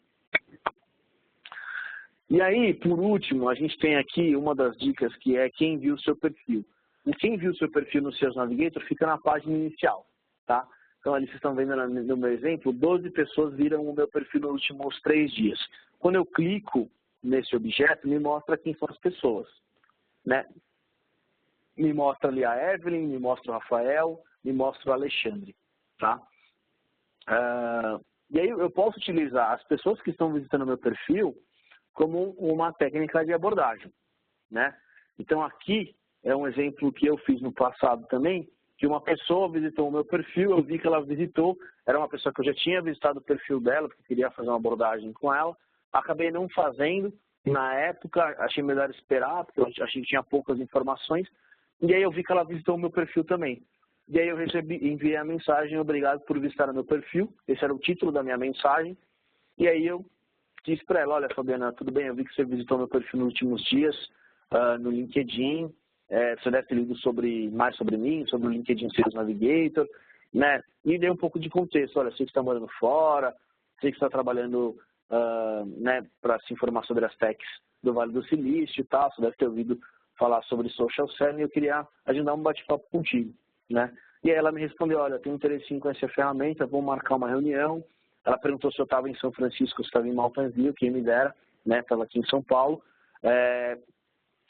E aí, por último, a gente tem aqui uma das dicas que é quem viu o seu perfil. E quem viu o seu perfil no Sales Navigator fica na página inicial, tá? Então, ali vocês estão vendo no meu exemplo, 12 pessoas viram o meu perfil nos últimos 3 dias. Quando eu clico nesse objeto, me mostra quem são as pessoas, né? Me mostra ali a Evelyn, me mostra o Rafael, me mostra o Alexandre, tá? E aí eu posso utilizar as pessoas que estão visitando o meu perfil como uma técnica de abordagem, né? Então, aqui é um exemplo que eu fiz no passado também, que uma pessoa visitou o meu perfil, eu vi que ela visitou, era uma pessoa que eu já tinha visitado o perfil dela, porque queria fazer uma abordagem com ela, acabei não fazendo, na época achei melhor esperar, porque eu achei que tinha poucas informações, e aí eu vi que ela visitou o meu perfil também. E aí eu enviei a mensagem, obrigado por visitar o meu perfil, esse era o título da minha mensagem, e aí eu disse para ela, olha Fabiana, tudo bem, eu vi que você visitou meu perfil nos últimos dias, no LinkedIn, você deve ter lido mais sobre mim, sobre o LinkedIn Sales Navigator, né? E dei um pouco de contexto, olha, sei que você está morando fora, sei que você está trabalhando né, para se informar sobre as techs do Vale do Silício e tal, você deve ter ouvido falar sobre social selling e eu queria agendar um bate-papo contigo, né? E aí ela me respondeu, olha, tenho interesse em conhecer a ferramenta, vou marcar uma reunião. Ela perguntou se eu estava em São Francisco, se estava em Mountain View, quem me dera, né? Estava aqui em São Paulo.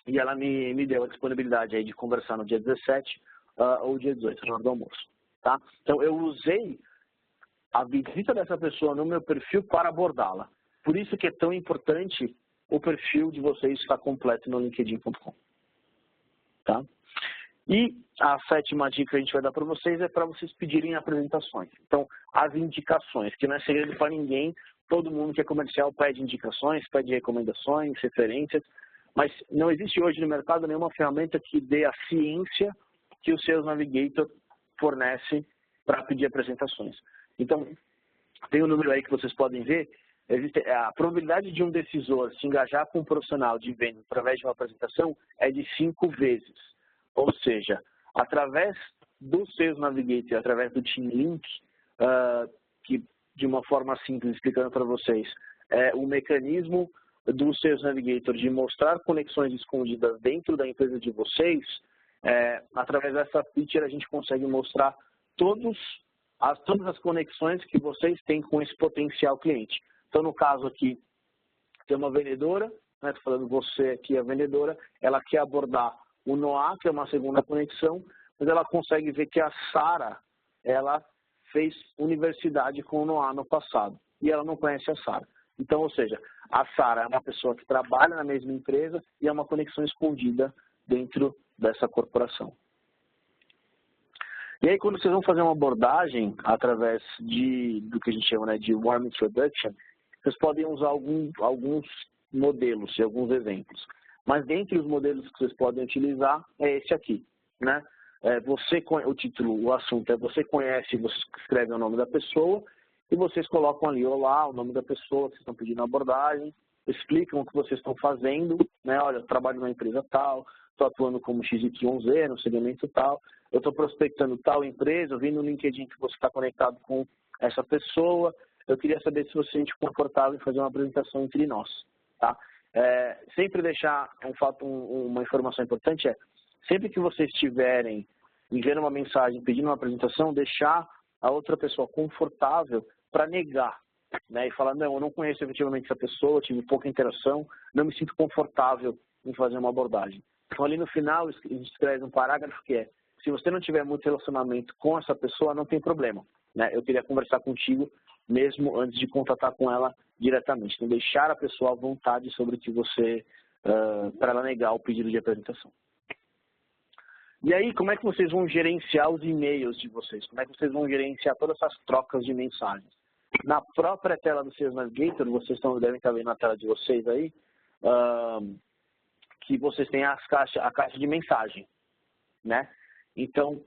E ela me deu a disponibilidade aí de conversar no dia 17 ou dia 18, na hora do almoço. Tá? Então, eu usei a visita dessa pessoa no meu perfil para abordá-la. Por isso que é tão importante o perfil de vocês estar completo no linkedin.com. Tá? E a 7ª dica que a gente vai dar para vocês é para vocês pedirem apresentações. Então, as indicações, que não é segredo para ninguém, todo mundo que é comercial pede indicações, pede recomendações, referências, mas não existe hoje no mercado nenhuma ferramenta que dê a ciência que o Sales Navigator fornece para pedir apresentações. Então, tem um número aí que vocês podem ver, a probabilidade de um decisor se engajar com um profissional de venda através de uma apresentação é de 5 vezes. Ou seja, através do Sales Navigator, através do Team Link, que de uma forma simples, explicando para vocês, o mecanismo do Sales Navigator de mostrar conexões escondidas dentro da empresa de vocês, através dessa feature a gente consegue mostrar todas as conexões que vocês têm com esse potencial cliente. Então, no caso aqui, tem uma vendedora, né, estou falando você aqui, a vendedora, ela quer abordar o Noah, que é uma segunda conexão, mas ela consegue ver que a Sara, ela fez universidade com o Noah no passado, e ela não conhece a Sara. Então, ou seja, a Sara é uma pessoa que trabalha na mesma empresa e é uma conexão escondida dentro dessa corporação. E aí, quando vocês vão fazer uma abordagem através do que a gente chama, né, de Warm Introduction, vocês podem usar alguns modelos e alguns exemplos. Mas dentre os modelos que vocês podem utilizar é esse aqui, né? O título, o assunto é você conhece, você escreve o nome da pessoa e vocês colocam ali, olá, o nome da pessoa, vocês estão pedindo abordagem, explicam o que vocês estão fazendo, né? Olha, eu trabalho numa empresa tal, estou atuando como XYZ, no segmento tal, eu estou prospectando tal empresa, eu vi no LinkedIn que você está conectado com essa pessoa, eu queria saber se você se sente confortável em fazer uma apresentação entre nós, tá? Sempre deixar uma informação importante sempre que vocês estiverem enviando uma mensagem, pedindo uma apresentação, deixar a outra pessoa confortável para negar, né? E falar, não, eu não conheço efetivamente essa pessoa, tive pouca interação, não me sinto confortável em fazer uma abordagem. Então, ali no final, a gente escreve um parágrafo que se você não tiver muito relacionamento com essa pessoa, não tem problema, né? Eu queria conversar contigo mesmo antes de contatar com ela diretamente. Então, deixar a pessoa à vontade sobre o que você, para ela negar o pedido de apresentação. E aí, como é que vocês vão gerenciar os e-mails de vocês? Como é que vocês vão gerenciar todas essas trocas de mensagens? Na própria tela do Sales Navigator, vocês devem estar vendo na tela de vocês aí, que vocês têm a caixa de mensagem, né? Então,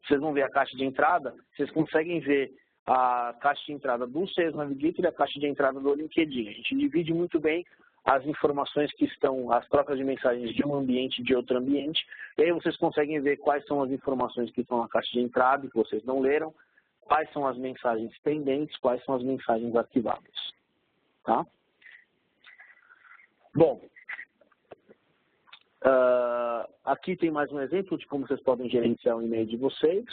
vocês vão ver a caixa de entrada, vocês conseguem ver a caixa de entrada do Sales Navigator e a caixa de entrada do LinkedIn. A gente divide muito bem as informações que estão, as trocas de mensagens de um ambiente e de outro ambiente, e aí vocês conseguem ver quais são as informações que estão na caixa de entrada, que vocês não leram, quais são as mensagens pendentes, quais são as mensagens arquivadas. Tá? Bom, aqui tem mais um exemplo de como vocês podem gerenciar o e-mail de vocês,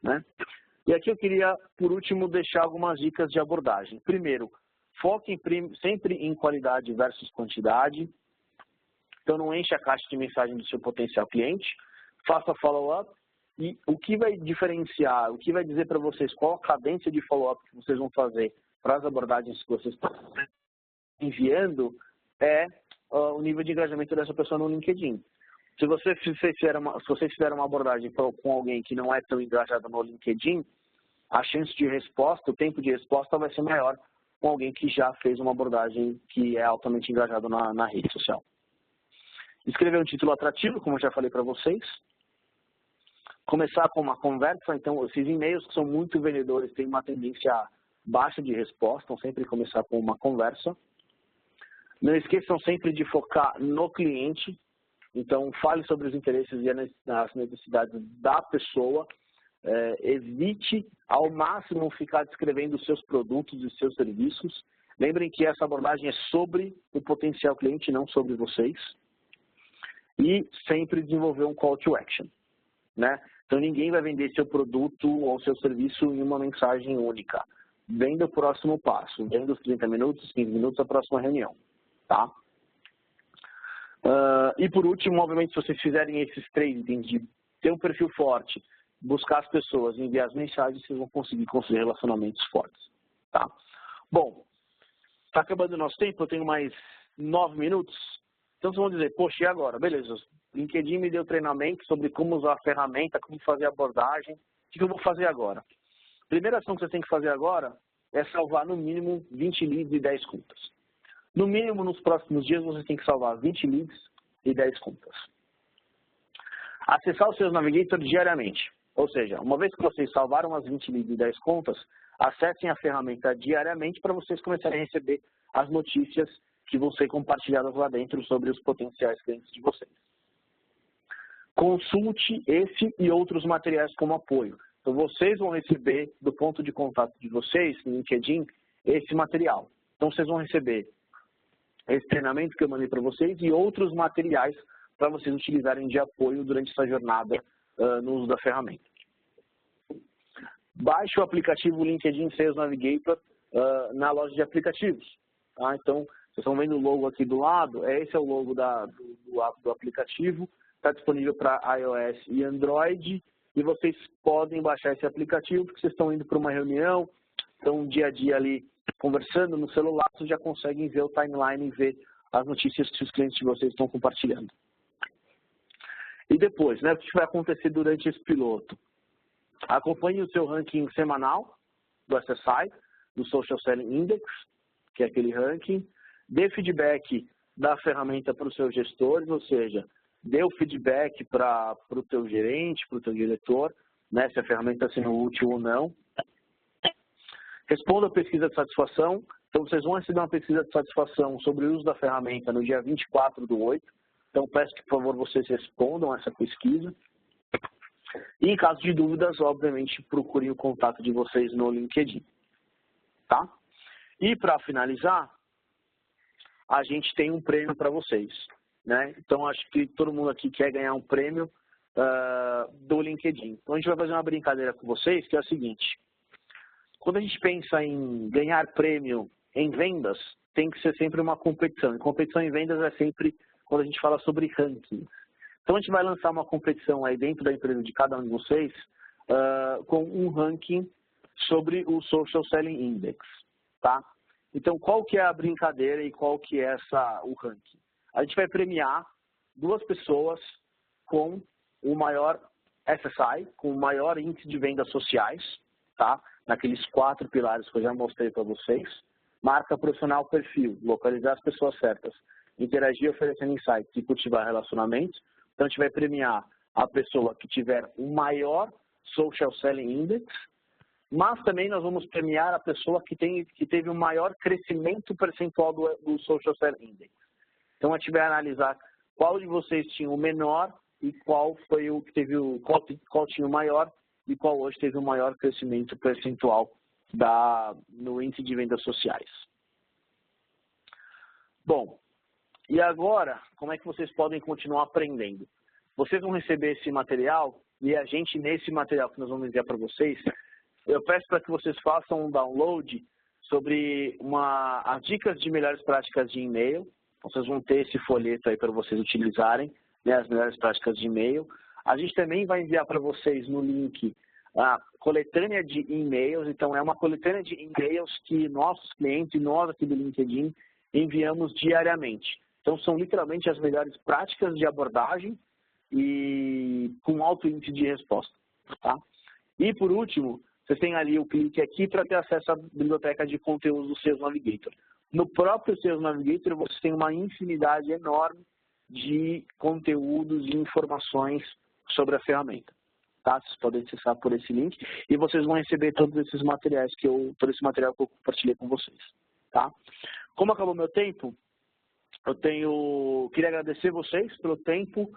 né? E aqui eu queria, por último, deixar algumas dicas de abordagem. Primeiro, foque sempre em qualidade versus quantidade. Então, não enche a caixa de mensagem do seu potencial cliente. Faça follow-up. E o que vai diferenciar, o que vai dizer para vocês qual a cadência de follow-up que vocês vão fazer para as abordagens que vocês estão enviando o nível de engajamento dessa pessoa no LinkedIn. Se vocês fizeram uma abordagem com alguém que não é tão engajado no LinkedIn, a chance de resposta, o tempo de resposta vai ser maior com alguém que já fez uma abordagem que é altamente engajado na rede social. Escrever um título atrativo, como eu já falei para vocês. Começar com uma conversa, então esses e-mails que são muito vendedores têm uma tendência baixa de resposta, então sempre começar com uma conversa. Não esqueçam sempre de focar no cliente, então fale sobre os interesses e as necessidades da pessoa. Evite ao máximo ficar descrevendo os seus produtos e seus serviços. Lembrem que essa abordagem é sobre o potencial cliente, não sobre vocês. E sempre desenvolver um call to action, né? Então ninguém vai vender seu produto ou seu serviço em uma mensagem única. Venda o próximo passo, venda os 30 minutos, 15 minutos, a próxima reunião, tá? E por último, obviamente, se vocês fizerem esses 3 itens de ter um perfil forte, buscar as pessoas e enviar as mensagens, vocês vão conseguir construir relacionamentos fortes, tá? Bom, está acabando o nosso tempo, eu tenho mais 9 minutos, então vocês vão dizer, poxa, e agora? Beleza, LinkedIn me deu treinamento sobre como usar a ferramenta, como fazer a abordagem. O que eu vou fazer agora? A primeira ação que você tem que fazer agora é salvar no mínimo 20 leads e 10 contas. No mínimo, nos próximos dias, você tem que salvar 20 leads e 10 contas. Acessar o Sales Navigator diariamente. Ou seja, uma vez que vocês salvaram as 20 leads e 10 contas, acessem a ferramenta diariamente para vocês começarem a receber as notícias que vão ser compartilhadas lá dentro sobre os potenciais clientes de vocês. Consulte esse e outros materiais como apoio. Então, vocês vão receber, do ponto de contato de vocês, no LinkedIn, esse material. Então, vocês vão receber esse treinamento que eu mandei para vocês e outros materiais para vocês utilizarem de apoio durante essa jornada no uso da ferramenta. Baixe o aplicativo LinkedIn Sales Navigator na loja de aplicativos. Tá? Então, vocês estão vendo o logo aqui do lado, esse é o logo do aplicativo, está disponível para iOS e Android, e vocês podem baixar esse aplicativo porque vocês estão indo para uma reunião, estão dia a dia ali conversando no celular, vocês já conseguem ver o timeline e ver as notícias que os clientes de vocês estão compartilhando. E depois, né, o que vai acontecer durante esse piloto? Acompanhe o seu ranking semanal do SSI, do Social Selling Index, que é aquele ranking. Dê feedback da ferramenta para os seus gestores, ou seja, dê o feedback para o teu gerente, para o teu diretor, né, se a ferramenta está sendo útil ou não. Responda a pesquisa de satisfação. Então, vocês vão receber uma pesquisa de satisfação sobre o uso da ferramenta no dia 24/8. Então, peço que, por favor, vocês respondam essa pesquisa. E, em caso de dúvidas, obviamente, procurem o contato de vocês no LinkedIn. Tá? E, para finalizar, a gente tem um prêmio para vocês. Né? Então, acho que todo mundo aqui quer ganhar um prêmio do LinkedIn. Então, a gente vai fazer uma brincadeira com vocês, que é a seguinte. Quando a gente pensa em ganhar prêmio em vendas, tem que ser sempre uma competição. E competição em vendas é sempre quando a gente fala sobre ranking. Então, a gente vai lançar uma competição aí dentro da empresa de cada um de vocês com um ranking sobre o Social Selling Index. Tá? Então, qual que é a brincadeira e qual que é o ranking? A gente vai premiar 2 pessoas com o maior SSI, com o maior índice de vendas sociais, tá? Naqueles 4 pilares que eu já mostrei para vocês. Marca profissional, perfil, localizar as pessoas certas, interagir oferecendo insights e cultivar relacionamentos. Então, a gente vai premiar a pessoa que tiver o maior Social Selling Index, mas também nós vamos premiar a pessoa que teve o maior crescimento percentual do Social Selling Index. Então, a gente vai analisar qual de vocês tinha o menor e qual foi o que teve qual tinha o maior e qual hoje teve o maior crescimento percentual no índice de vendas sociais. Bom, e agora, como é que vocês podem continuar aprendendo? Vocês vão receber esse material e a gente, nesse material que nós vamos enviar para vocês, eu peço para que vocês façam um download sobre as dicas de melhores práticas de e-mail. Vocês vão ter esse folheto aí para vocês utilizarem, né, as melhores práticas de e-mail. A gente também vai enviar para vocês no link a coletânea de e-mails. Então, é uma coletânea de e-mails que nossos clientes e nós aqui do LinkedIn enviamos diariamente. Então, são literalmente as melhores práticas de abordagem e com alto índice de resposta. Tá? E, por último, vocês têm ali o clique aqui para ter acesso à biblioteca de conteúdos do Sales Navigator. No próprio Sales Navigator, você tem uma infinidade enorme de conteúdos e informações sobre a ferramenta. Tá? Vocês podem acessar por esse link e vocês vão receber todos esses materiais todo esse material que eu compartilhei com vocês. Tá? Como acabou meu tempo, queria agradecer vocês pelo tempo,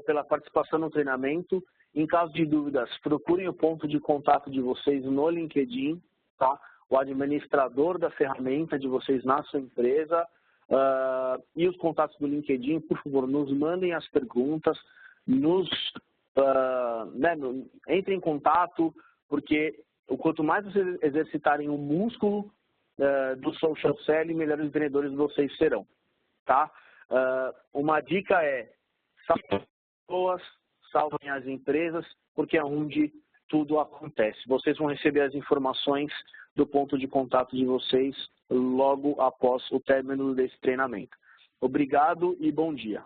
pela participação no treinamento. Em caso de dúvidas, procurem o ponto de contato de vocês no LinkedIn, tá? O administrador da ferramenta de vocês na sua empresa e os contatos do LinkedIn, por favor, nos mandem as perguntas, entrem em contato, porque quanto mais vocês exercitarem o músculo do social selling, melhores vendedores vocês serão. Tá? Uma dica é, salvem as pessoas, salvem as empresas, porque é onde tudo acontece. Vocês vão receber as informações do ponto de contato de vocês logo após o término desse treinamento. Obrigado e bom dia.